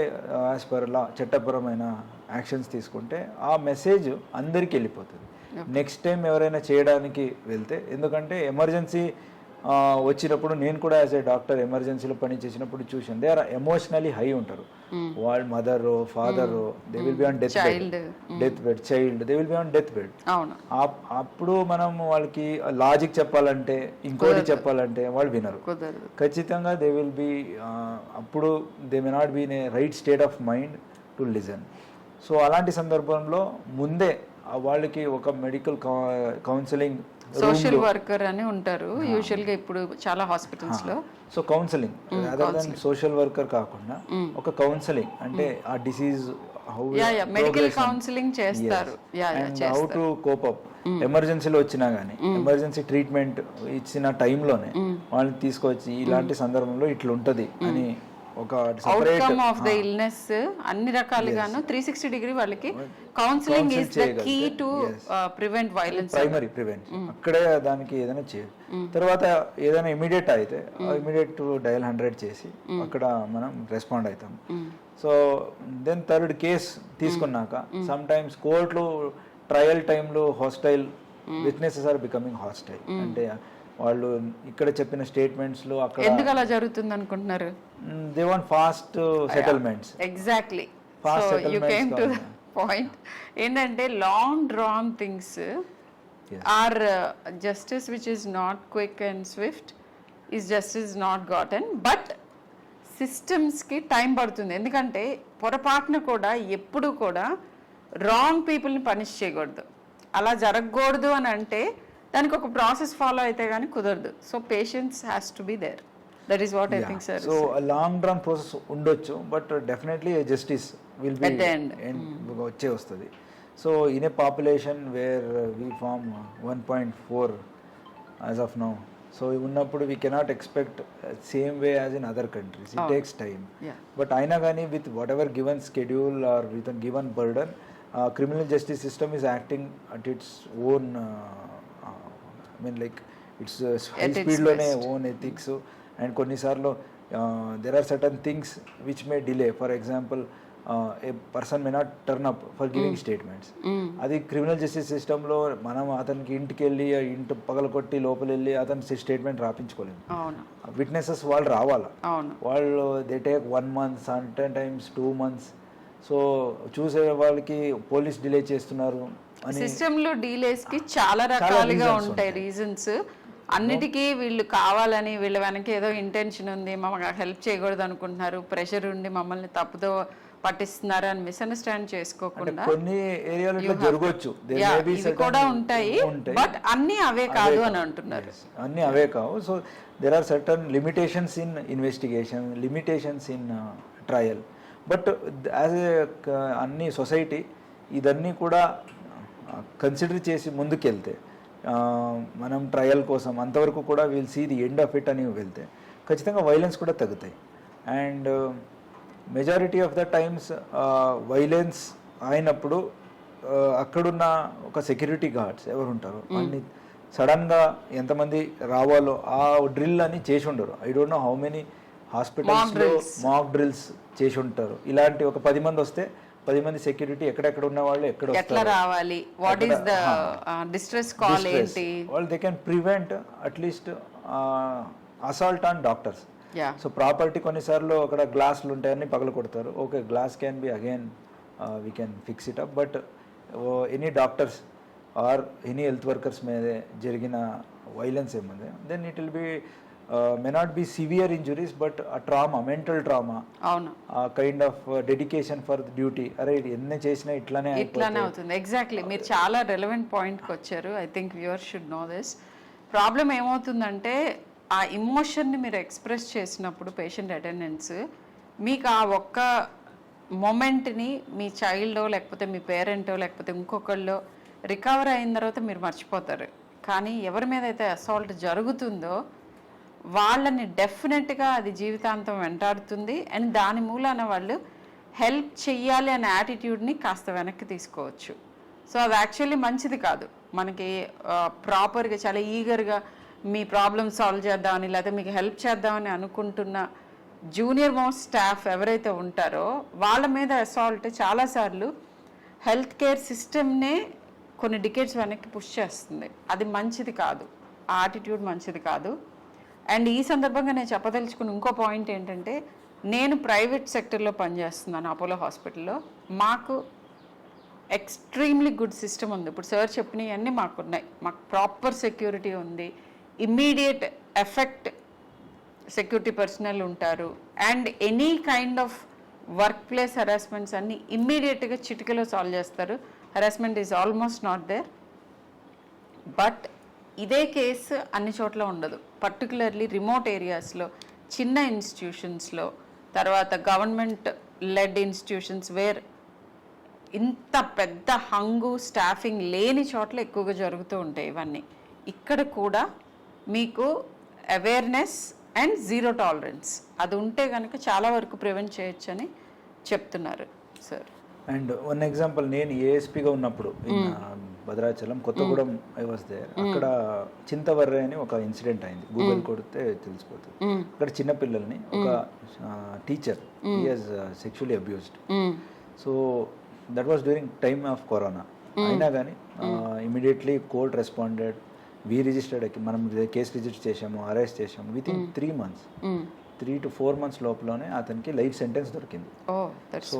యాజ్ పర్ లా చట్టపరమైన యాక్షన్స్ తీసుకుంటే ఆ మెసేజ్ అందరికీ వెళ్ళిపోతుంది. నెక్స్ట్ టైం ఎవరైనా చేయడానికి వెళ్తే, ఎందుకంటే ఎమర్జెన్సీ వచ్చినప్పుడు నేను కూడా యాజ్ ఏ డాక్టర్ ఎమర్జెన్సీలో పని చేసినప్పుడు చూసాను, దే ఆర్ ఎమోషనలీ హై ఉంటారు. వాళ్ళ mother father they will be on death bed, child they will be on death bed. అప్పుడు మనం వాళ్ళకి లాజిక్ చెప్పాలంటే ఇంకోటి చెప్పాలంటే వాళ్ళు వినరు. ఖచ్చితంగా దే విల్ బి అప్పుడు they may not be in a right state of mind to listen. So అలాంటి సందర్భంలో ముందే వాళ్ళకి ఒక మెడికల్ కౌన్సిలింగ్, సోషల్ వర్కర్ అని ఉంటారు యూజువల్ గా ఇప్పుడు చాలా హాస్పిటల్స్ లో. So counselling other than social worker కాకుండా ఒక కౌన్సిలింగ్, అంటే ఆ డిసీజ్ మెడికల్ కౌన్సిలింగ్ చేస్తారు, హౌ టు కోప్ అప్. ఎమర్జెన్సీలో వచ్చినా గానీ ఎమర్జెన్సీ ట్రీట్మెంట్ ఇచ్చిన టైంలోనే వాళ్ళని తీసుకొచ్చి ఇలాంటి సందర్భంలో ఇట్లా ఉంటది అని ఒక అవుట్కమ్ ఆఫ్ ద ఇల్నెస్ అన్ని రకాలుగాను 360 డిగ్రీ వాళ్ళకి counselling is the key to prevent violence, primary prevention. అక్కడే దానికి ఏదైనా చేయాలి. తర్వాత ఏదైనా ఇమీడియట్ అయితే ఇమీడియట్ డయల్ 100 చేసి అక్కడ మనం రెస్పాండ్ అవుతాం. సో దెన్ థర్డ్ కేస్ తీసుకున్నాక సమ్ టైమ్స్ కోర్టులో ట్రయల్ టైంలో hostile witnesses are becoming hostile, అంటే వాళ్ళు ఇక్కడ చెప్పిన స్టేట్మెంట్స్ లో అక్కడ ఎందుకు అలా జరుగుతుంది అనుకుంటున్నారు? They want fast settlements. Exactly, so you came to the point. ఏంటంటే long drawn things or justice which is not quick and swift is justice not gotten. But సిస్టమ్స్కి టైం పడుతుంది, ఎందుకంటే పొరపాటున కూడా ఎప్పుడు కూడా రాంగ్ పీపుల్ని పనిష్ చేయకూడదు. అలా జరగకూడదు అని అంటే దానికి ఒక ప్రాసెస్ ఫాలో అయితే కానీ కుదరదు. So patience has to be there. That is what I think sir. So long drawn process ఉండొచ్చు, but definitely justice will be వచ్చే వస్తుంది. So in a population where we form 1.4 as of now, so ఉన్నప్పుడు we cannot expect same way as in other countries. It takes time. But అయినా కానీ with whatever given schedule or with given burden, criminal justice system is acting at its own I mean like it's high speed lone own ethics, and కొన్నిసార్లు there are certain things which may delay. For example, a person may not turn up for giving statements. అది criminal justice సిస్టంలో మనం అతనికి ఇంటికి వెళ్ళి ఇంటి పగలకొట్టి లోపల వెళ్ళి అతని స్టేట్మెంట్ రాపించుకోలేము. విట్నెసెస్ వాళ్ళు రావాలా, వాళ్ళు they take 1 month, sometimes 2 months. So చూసే వాళ్ళకి పోలీస్ డిలే చేస్తున్నారు అని సిస్టంలో డీలేస్ కి చాలా రకాలుగా ఉంటాయి రీజన్స్. అన్నిటికీ వీళ్ళు కావాలని వీళ్ళ వెనక ఏదో ఇంటెన్షన్ ఉంది, మమ్మల్ని హెల్ప్ చేయకూడదు అనుకుంటున్నారు, ప్రెషర్ ఉండి మమ్మల్ని తప్పుదో పట్టిస్తున్నారు అని మిస్అండర్స్టాండ్ అంటే చేసుకోకుండా కొన్ని ఏరియాలో ఇట్లా జరగవచ్చు. There Yeah, may be ఇవి certain- కూడా ఉంటాయి బట్ అన్ని అవే కాదు అని అంటున్నారు. అన్నీ అవే కావు. So there are certain limitations in investigation, limitations in trial. But as a అన్ని సొసైటీ ఇదన్నీ కూడా కన్సిడర్ చేసి ముందుకెళ్తే మనం ట్రయల్ కోసం అంతవరకు కూడా will see the end of it అని వెళ్తే ఖచ్చితంగా వైలెన్స్ కూడా తగ్గుతాయి. And majority of the times violence అయినప్పుడు అక్కడున్న ఒక సెక్యూరిటీ గార్డ్స్ ఎవరు ఉంటారో అన్ని సడన్గా ఎంతమంది రావాలో ఆ డ్రిల్ అని చేసి ఉండరు. I don't know how many హాస్పిటల్స్లో మాక్ డ్రిల్స్ చేసి ఉంటారు. ఇలాంటి ఒక 10 మంది వస్తే 10 మంది సెక్యూరిటీ ఎక్కడెక్కడ ఉన్న వాళ్ళు ఎట్లా రావాలి, what is the distress call ఏంటి, వాళ్ళు they can prevent at least assault on doctors. Yeah so property కొన్నిసార్లు అక్కడ గ్లాసులు ఉంటాయని పగల కొడతారు. Okay, glass can be again we can fix it up. But any doctors or any health workers మీద జరిగిన వైలెన్స్ ఏముంది, then it will be may not be severe injuries but ఆ ట్రామా, మెంటల్ ట్రామా, అవును ఆ kind of dedication for duty. అరే ఎన్ని చేసినా ఇట్లానే అవుతుంది. ఎగ్జాక్ట్లీ, మీరు చాలా రెలవెంట్ పాయింట్కి వచ్చారు. I think viewers should know this. Problem ఏమవుతుందంటే ఆ ఇమోషన్ని మీరు ఎక్స్ప్రెస్ చేసినప్పుడు పేషెంట్ అటెండెన్స్ మీకు ఆ ఒక్క మొమెంట్ని మీ చైల్డో లేకపోతే మీ పేరెంటో లేకపోతే ఇంకొకళ్ళో రికవర్ అయిన తర్వాత మీరు మర్చిపోతారు. కానీ ఎవరి మీద అయితే అసాల్ట్ జరుగుతుందో వాళ్ళని డెఫినెట్గా అది జీవితాంతం వెంటాడుతుంది. అండ్ దాని మూలాన వాళ్ళు హెల్ప్ చెయ్యాలి అనే యాటిట్యూడ్ని కాస్త వెనక్కి తీసుకోవచ్చు. సో అది యాక్చువల్లీ మంచిది కాదు. మనకి ప్రాపర్గా చాలా ఈగర్గా మీ ప్రాబ్లమ్ సాల్వ్ చేద్దామని లేకపోతే మీకు హెల్ప్ చేద్దామని అనుకుంటున్న జూనియర్ మోస్ట్ స్టాఫ్ ఎవరైతే ఉంటారో వాళ్ళ మీద అసాల్ట్ చాలాసార్లు హెల్త్ కేర్ సిస్టమ్నే కొన్ని డికేట్స్ వెనక్కి పుష్ చేస్తుంది. అది మంచిది కాదు, ఆ యాటిట్యూడ్ మంచిది కాదు. అండ్ ఈ సందర్భంగా నేను చెప్పదలుచుకున్న ఇంకో పాయింట్ ఏంటంటే, నేను ప్రైవేట్ సెక్టర్లో పనిచేస్తున్నాను అపోలో హాస్పిటల్లో. మాకు ఎక్స్ట్రీమ్లీ గుడ్ సిస్టమ్ ఉంది. ఇప్పుడు సార్ చెప్పినవన్నీ మాకున్నాయి. మాకు ప్రాపర్ సెక్యూరిటీ ఉంది, ఇమ్మీడియట్ ఎఫెక్ట్ సెక్యూరిటీ పర్సనల్ ఉంటారు. And any kind of work place harassments అన్నీ ఇమ్మీడియట్గా చిటికలో సాల్వ్ చేస్తారు. Harassment is almost not there. బట్ ఇదే కేసు అన్ని చోట్ల ఉండదు. పర్టికులర్లీ రిమోట్ ఏరియాస్లో, చిన్న ఇన్స్టిట్యూషన్స్లో, తర్వాత గవర్నమెంట్ లెడ్ ఇన్స్టిట్యూషన్స్ వేర్ ఇంత పెద్ద హంగు స్టాఫింగ్ లేని చోట్ల ఎక్కువగా జరుగుతూ ఉంటాయి ఇవన్నీ. ఇక్కడ కూడా మీకు అవేర్నెస్ అండ్ జీరో టాలరెన్స్ అది ఉంటే కనుక చాలా వరకు ప్రివెంట్ చేయొచ్చని చెప్తున్నారు సార్. అండ్ వన్ ఎగ్జాంపుల్, నేను ఏఎస్పీగా ఉన్నప్పుడు Bhadrachalam Kothagudem I was there. అక్కడ చింతవర్రే అని ఒక ఇన్సిడెంట్ అయింది. గూగుల్ కొడితే తెలిసిపోతుంది. అక్కడ చిన్న పిల్లల్ని ఒక teacher he has sexually abused. So that was during time of corona. అయినా కానీ immediately court responded. We registered, మనం కేసు రిజిస్టర్ చేసాము, అరెస్ట్ చేసాము. With in 3 months, 3 to 4 months లోపలనే అతనికి లైఫ్ సెంటెన్స్ దొరికింది. సో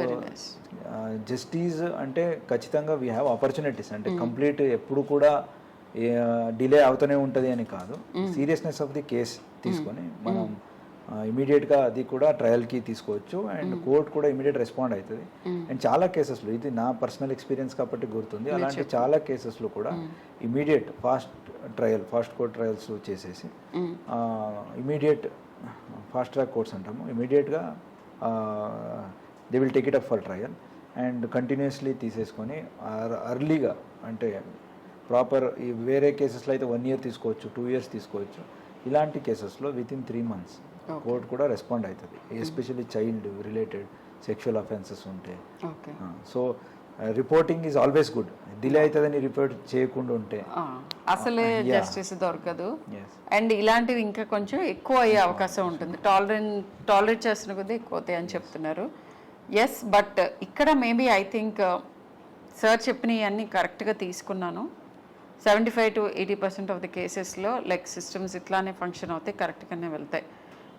జస్టిస్ అంటే ఖచ్చితంగా వీ హ్యావ్ ఆపర్చునిటీస్. అంటే కంప్లీట్ ఎప్పుడు కూడా డిలే అవుతూనే ఉంటుంది అని కాదు. సీరియస్నెస్ ఆఫ్ ది కేస్ తీసుకొని మనం ఇమీడియట్గా అది కూడా ట్రయల్కి తీసుకోవచ్చు. అండ్ కోర్ట్ కూడా ఇమీడియట్ రెస్పాండ్ అవుతుంది. అండ్ చాలా కేసెస్లో, ఇది నా పర్సనల్ ఎక్స్పీరియన్స్ కాబట్టి గుర్తుంది, అలాంటి చాలా కేసెస్లో కూడా immediate fast trial, fast court trials చేసేసి ఇమీడియట్ ఫాస్ట్ ట్రాక్ కోర్ట్స్ అంటాము, ఇమీడియట్గా they will take it up for trial and continuously తీసేసుకొని అర్లీగా, అంటే ప్రాపర్ వేరే కేసెస్లో అయితే 1 year తీసుకోవచ్చు, 2 years తీసుకోవచ్చు. ఇలాంటి కేసెస్లో విత్ ఇన్ 3 months కోర్ట్ కూడా రెస్పాండ్ అవుతుంది. Especially child related sexual offences ఉంటే. So reporting is always good. Delay అవుతుందని రిపోర్ట్ చేయకుండా ఉంటే అసలే జస్టిస్ దొరకదు. అండ్ ఇలాంటివి ఇంకా కొంచెం ఎక్కువ అయ్యే అవకాశం ఉంటుంది. టాలరేట్ చేస్తున్న కొద్దీ ఎక్కువ అవుతాయి అని చెప్తున్నారు. ఎస్, బట్ ఇక్కడ మేబీ ఐ థింక్ సార్ చెప్పినవి అన్నీ కరెక్ట్గా తీసుకున్నాను. 75 to 80% ఆఫ్ ది కేసెస్లో లైక్ సిస్టమ్స్ ఇట్లానే ఫంక్షన్ అవుతాయి, కరెక్ట్గానే వెళ్తాయి.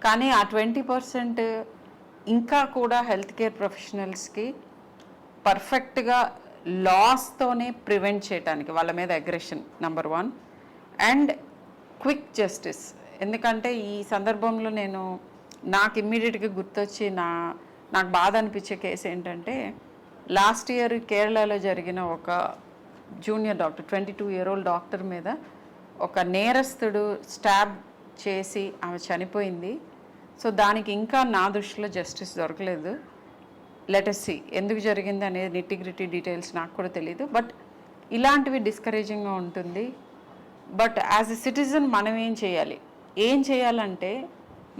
కానీ ఆ 20% ఇంకా కూడా హెల్త్ కేర్ ప్రొఫెషనల్స్కి పర్ఫెక్ట్గా లాస్తోనే ప్రివెంట్ చేయడానికి వాళ్ళ మీద aggression number 1 and quick justice. ఎందుకంటే ఈ సందర్భంలో నాకు ఇమ్మీడియట్గా గుర్తొచ్చి నాకు బాధ అనిపించే కేసు ఏంటంటే లాస్ట్ ఇయర్ కేరళలో జరిగిన ఒక జూనియర్ డాక్టర్ 22-year-old డాక్టర్ మీద ఒక నేరస్తుడు స్టాబ్ చేసి ఆమె చనిపోయింది. సో దానికి ఇంకా నా దృష్టిలో జస్టిస్ దొరకలేదు. లెటస్ సి ఎందుకు జరిగింది అనేది నిట్టిగ్రిటీ డీటెయిల్స్ నాకు కూడా తెలియదు. బట్ ఇలాంటివి డిస్కరేజింగ్గా ఉంటుంది. బట్ యాజ్ ఎ సిటిజన్ మనం ఏం చేయాలంటే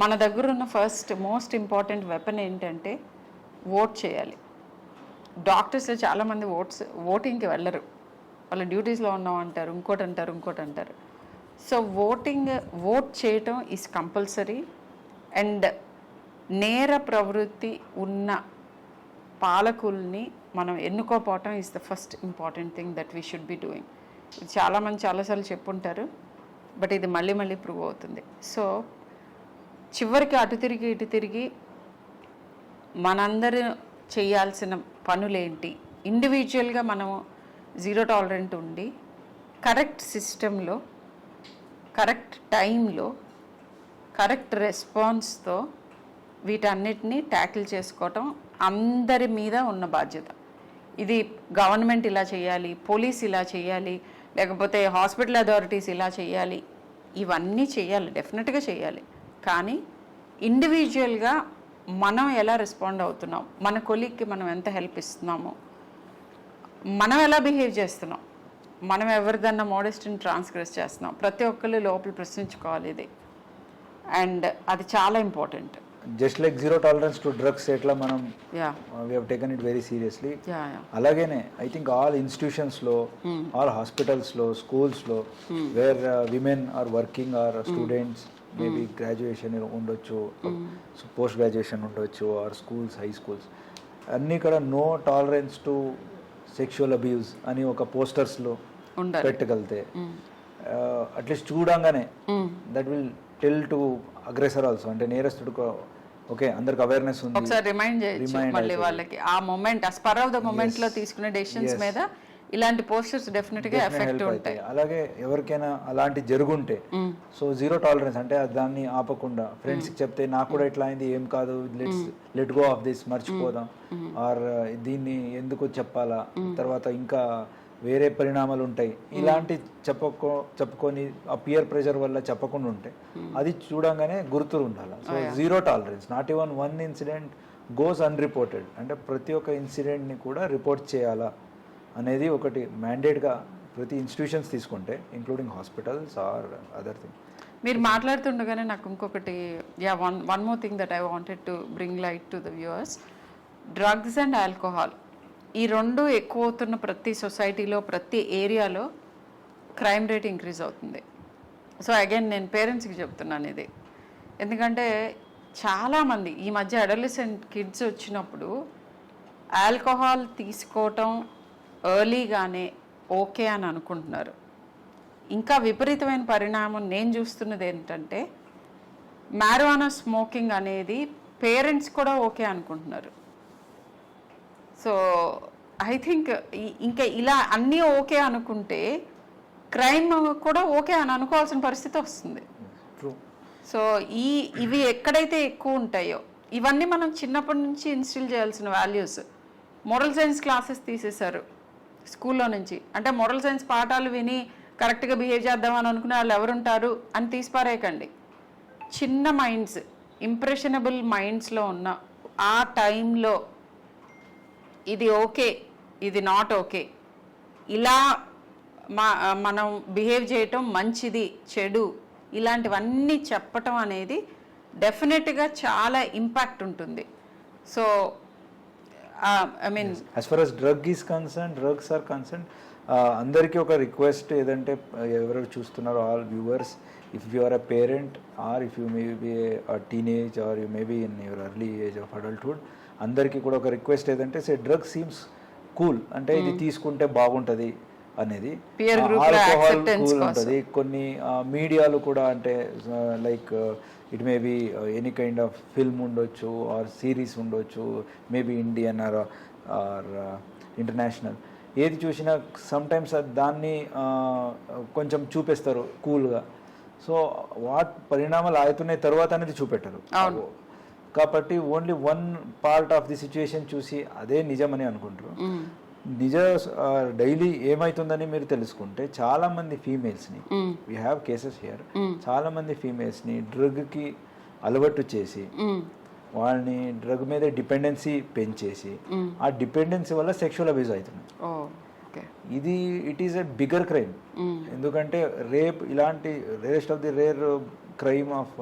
మన దగ్గర ఉన్న ఫస్ట్ మోస్ట్ ఇంపార్టెంట్ వెపన్ ఏంటంటే ఓట్ చేయాలి. డాక్టర్స్ చాలామంది ఓటింగ్కి వెళ్ళరు, వాళ్ళ డ్యూటీస్లో ఉన్నాం అంటారు, ఇంకోటి అంటారు. సో ఓట్ చేయటం ఈజ్ కంపల్సరీ. అండ్ నేర ప్రవృత్తి ఉన్న పాలకుల్ని మనం ఎన్నుకోపోవటం is the first important thing that we should be doing. చాలామంది చాలాసార్లు చెప్పుంటారు, బట్ ఇది మళ్ళీ ప్రూవ్ అవుతుంది. సో చివరికి అటు తిరిగి ఇటు తిరిగి మనందరూ చేయాల్సిన పనులేంటి, ఇండివిజువల్గా మనము జీరో టాలరెంట్ ఉండి కరెక్ట్ సిస్టంలో కరెక్ట్ టైంలో కరెక్ట్ రెస్పాన్స్తో వీటన్నిటిని ట్యాకిల్ చేసుకోవటం అందరి మీద ఉన్న బాధ్యత. ఇది గవర్నమెంట్ ఇలా చేయాలి, పోలీస్ ఇలా చేయాలి, లేకపోతే హాస్పిటల్ అథారిటీస్ ఇలా చేయాలి, ఇవన్నీ చేయాలి, డెఫినెట్గా చేయాలి. కానీ ఇండివిజువల్గా మనం ఎలా రెస్పాండ్ అవుతున్నాం, మన కొలీగ్కి మనం ఎంత హెల్ప్ ఇస్తున్నామో, మనం ఎలా బిహేవ్ చేస్తున్నాం, మనం ఎవరిదన్నా మోడెస్ట్ని ట్రాన్స్గ్రెస్ చేస్తున్నాం, ప్రతి ఒక్కళ్ళు లోపల ప్రశ్నించుకోవాలి ఇది. అండ్ అది చాలా important. Just like zero tolerance to drugs ఎట్లా మనం we have taken it very seriously, అలాగేనే ఐ థింక్ ఆల్ ఇన్స్టిట్యూషన్స్లో, ఆల్ హాస్పిటల్స్లో, స్కూల్స్లో where women are working or students, maybe graduation ఉండొచ్చు, పోస్ట్ గ్రాడ్యుయేషన్ ఉండొచ్చు, ఆర్ స్కూల్స్, హై స్కూల్స్, అన్నీ కూడా no tolerance to sexual abuse అని ఒక పోస్టర్స్లో పెట్టగలితే అట్లీస్ట్ చూడంగానే that will tell to aggressor also, అంటే నేరస్తుడికి ఓకే అందరికి అవేర్నెస్ ఉంది, ఒకసారి రిమైండ్ చేయొచ్చు మళ్ళీ వాళ్ళకి. ఆ మూమెంట్, ఆ స్పర్ ఆఫ్ ద మూమెంట్ లో తీసుకునే డెసిషన్స్ మీద ఇలాంటి పోస్టర్స్ డెఫినెట్ గా ఎఫెక్ట్ ఉంటాయి. అలాగే ఎవరికైనా అలాంటి జరుగుంటే సో జీరో టాలరెన్స్ అంటే దాన్ని ఆపకుండా ఫ్రెండ్స్కి చెప్తే నాకు కూడా ఇట్లా అయింది, ఏం కాదు, లెట్ గో ఆఫ్ దిస్, మర్చిపోదాం, ఆర్ దీన్ని ఎందుకు చెప్పాలా, తర్వాత ఇంకా వేరే పరిణామాలు ఉంటాయి, ఇలాంటి చెప్పుకొని ఆ పియర్ ప్రెషర్ వల్ల చెప్పకుండా ఉంటే అది చూడంగానే గుర్తు ఉండాలి. So zero tolerance, not even one incident goes unreported, అంటే ప్రతి ఒక్క ఇన్సిడెంట్ని కూడా రిపోర్ట్ చేయాలా అనేది ఒకటి మ్యాండేట్గా ప్రతి ఇన్స్టిట్యూషన్స్ తీసుకుంటే, including hospitals or other thing. మీరు మాట్లాడుతుండగానే నాకు ఇంకొకటి, one more thing that I wanted to bring light to the viewers. Drugs and alcohol ఈ రెండు ఎక్కువ అవుతున్న ప్రతి సొసైటీలో, ప్రతి ఏరియాలో క్రైమ్ రేట్ ఇంక్రీజ్ అవుతుంది. సో అగైన్ నేను పేరెంట్స్కి చెప్తున్నాను ఇది, ఎందుకంటే చాలామంది ఈ మధ్య అడోలసెంట్ కిడ్స్ వచ్చినప్పుడు ఆల్కహాల్ తీసుకోవటం ఎర్లీగానే ఓకే అని అనుకుంటున్నారు. ఇంకా విపరీతమైన పరిణామం నేను చూస్తున్నది ఏంటంటే మ్యారిజువానా స్మోకింగ్ అనేది పేరెంట్స్ కూడా ఓకే అనుకుంటున్నారు. సో ఐ థింక్ ఇంకా ఇలా అన్నీ ఓకే అనుకుంటే క్రైమ్ కూడా ఓకే అని అనుకోవాల్సిన పరిస్థితి వస్తుంది. సో ఇవి ఎక్కడైతే ఎక్కువ ఉంటాయో ఇవన్నీ మనం చిన్నప్పటి నుంచి ఇన్స్టిల్ చేయాల్సిన వాల్యూస్. మోరల్ సైన్స్ క్లాసెస్ తీసేశారు స్కూల్లో నుంచి, అంటే మోరల్ సైన్స్ పాఠాలు విని కరెక్ట్గా బిహేవ్ చేద్దామని అనుకునే వాళ్ళు ఎవరుంటారు అని తీసిపారేయకండి. చిన్న మైండ్స్, ఇంప్రెషనబుల్ మైండ్స్లో ఉన్న ఆ టైంలో ఇది ఓకే, ఇది నాట్ ఓకే, ఇలా మనం బిహేవ్ చేయటం మంచిది, చెడు, ఇలాంటివన్నీ చెప్పటం అనేది డెఫినెట్గా చాలా ఇంపాక్ట్ ఉంటుంది. So I mean as far as drugs are concern, అందరికీ ఒక రిక్వెస్ట్ ఏదంటే, ఎవరు చూస్తున్నారో all viewers, if you are a parent or if you may be teenage or you may be in your early age of adulthood, అందరికీ కూడా ఒక request ఏదంటే, drug seems cool, అంటే ఇది తీసుకుంటే బాగుంటుంది అనేది, ఆల్కహాల్ కూల్ ఉంటుంది. కొన్ని మీడియాలు కూడా అంటే like it may be any kind of film ఉండొచ్చు ఆర్ సిరీస్ ఉండొచ్చు, మేబీ ఇండియన్ ఆర్ ఇంటర్నేషనల్, ఏది చూసినా సమ్టైమ్స్ దాన్ని కొంచెం చూపిస్తారు కూల్గా. సో వాట్ పరిణామాలు అవుతున్నాయి తర్వాత అనేది చూపెట్టరు. కాబట్టి only one part of the situation చూసి అదే నిజమని అనుకుంటారు. నిజ డైలీ ఏమైతుందని మీరు తెలుసుకుంటే చాలా మంది ఫీమేల్స్ని, వీ హ్యావ్ కేసెస్ హియర్, చాలా మంది ఫీమేల్స్ని డ్రగ్కి అలవాటు చేసి వాళ్ళని డ్రగ్ మీద డిపెండెన్సీ పెంచేసి ఆ డిపెండెన్సీ వల్ల సెక్షువల్ అబ్యూజ్ అవుతుంది. ఇది it is a bigger crime. ఎందుకంటే రేప్ ఇలాంటి rarest of the rare crime of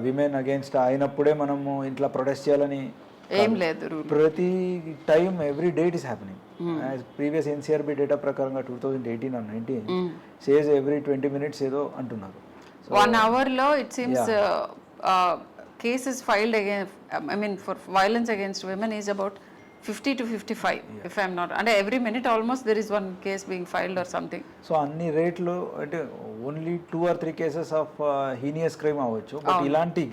women against అయినప్పుడే మనము ఇంట్లో ప్రొటెస్ట్ చేయాలని ఏం లేదు. ప్రతి time every day it is happening. Previous NCRB data ప్రకారంగా 2018 or 19 సేస్ ఎవ్రీ 20 minutes ఏదో అంటున్నారు. 1 hour లో it seems cases filed against, I mean for violence against women is about 50 to 55 if I'm not, and every minute almost there is one case being filed or something. So అన్ని రేట్లు అంటే only 2 or 3 cases of heinous crime అవ్వచ్చు, but ఇలాంటి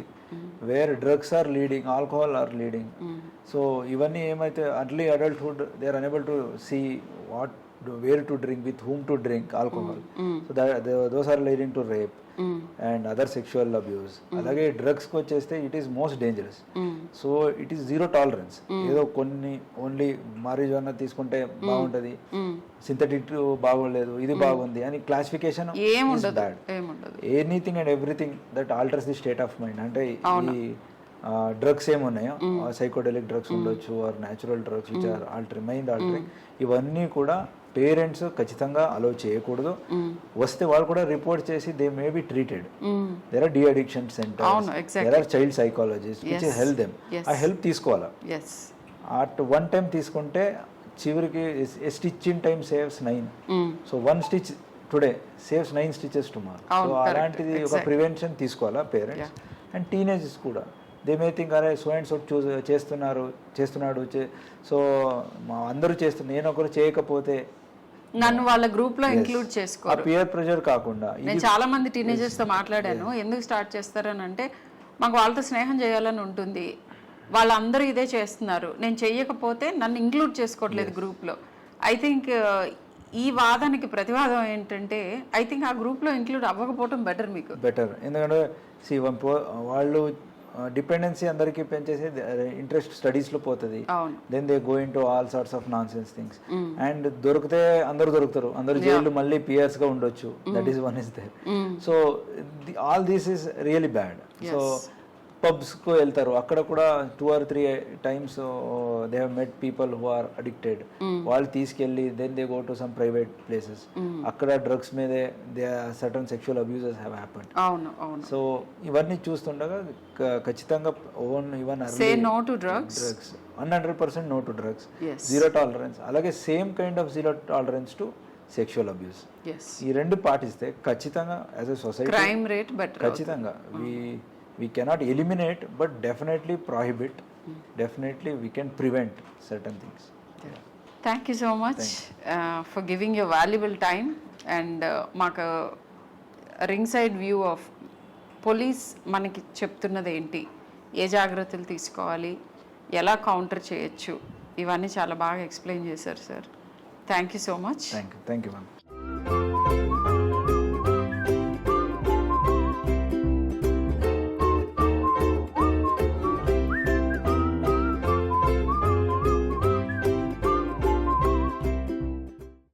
where drugs are leading, alcohol are leading. So ఇవన్నీ ఏమైతే early adulthood they are unable to see what where to drink, with whom to drink alcohol. So those are leading to rape and other sexual abuse. అలాగే డ్రగ్స్కి వచ్చేస్తే it is most dangerous. So it is zero tolerance. ఏదో కొన్ని only మారిజువానా తీసుకుంటే బాగుంటుంది, synthetic బాగోలేదు, ఇది బాగుంది అని classification bad. Anything and everything that alters the state of mind. అంటే ఈ డ్రగ్స్ ఏమున్నాయో సైకోడెలిక్ డ్రగ్స్ ఉండొచ్చు or natural drugs which are mind altering, ఇవన్నీ కూడా పేరెంట్స్ ఖచ్చితంగా అలో చేయకూడదు. వస్తే వాళ్ళు కూడా రిపోర్ట్ చేసి they may be treated. There are the addiction centres, there are child psychologist which help them. ఆ హెల్ప్ తీసుకోవాలా. అట్ వన్ టైం తీసుకుంటే చివరికి stitch in time saves 9. So 1 stitch today saves 9 stitches tomorrow. So అలాంటిది ఒక prevention తీసుకోవాలా parents. And teenagers కూడా they may think అరే so and so చేస్తున్నాడు, సో మా అందరూ చేస్తున్నారు, నేను ఒకరు చేయకపోతే నన్ను వాళ్ళ గ్రూప్ లో ఇంక్లూడ్ చేసుకోరు. పియర్ ప్రెషర్ కాకుండా నేను చాలా మంది టీనేజర్స్ తో మాట్లాడాను. ఎందుకు స్టార్ట్ చేస్తారని అంటే మాకు వాళ్ళతో స్నేహం చేయాలని ఉంటుంది, వాళ్ళందరూ ఇదే చేస్తున్నారు, నేను చెయ్యకపోతే నన్ను ఇంక్లూడ్ చేసుకోవట్లేదు గ్రూప్ లో. ఐ థింక్ ఈ వాదానికి ప్రతివాదం ఏంటంటే ఐ థింక్ ఆ గ్రూప్ లో ఇంక్లూడ్ అవ్వకపోవడం బెటర్. ఎందుకంటే వాళ్ళు డిపెండెన్సీ అందరికీ పెంచేసి ఇంట్రెస్ట్ స్టడీస్లో పోతుంది. Then they go into all sorts of nonsense things. And దొరికితే అందరూ దొరుకుతారు, అందరు జైలు మళ్ళీ పియర్స్గా ఉండొచ్చు. That is one is there. So all this is really bad. So పబ్స్కు వెళ్తారు, అక్కడ కూడా 2 or 3 times they have met people who are addicted. వాళ్ళు తీసుకెళ్ళి then they go to some private places, అక్కడ డ్రగ్స్ మీదే they certain sexual abuses have happened. So ఇవన్నీ చూస్తుండగా ఖచ్చితంగా even 100% no to drugs, zero tolerance. అలాగే same kind of zero tolerance to sexual abuse. ఈ రెండు పాటిస్తే ఖచ్చితంగా as a society crime rate ఖచ్చితంగా we cannot eliminate but definitely prohibit. Definitely we can prevent certain things. Thank you so much for giving your valuable time and maku ringside view of police manaki చెప్తున్నది ఏంటి, ఏ జాగ్రత్తలు తీసుకోవాలి, ఎలా counter చేయొచ్చు, ఇవన్నీ చాలా బాగా ఎక్స్ప్లెయిన్ చేశారు sir. Thank you so much. Thank you ma'am.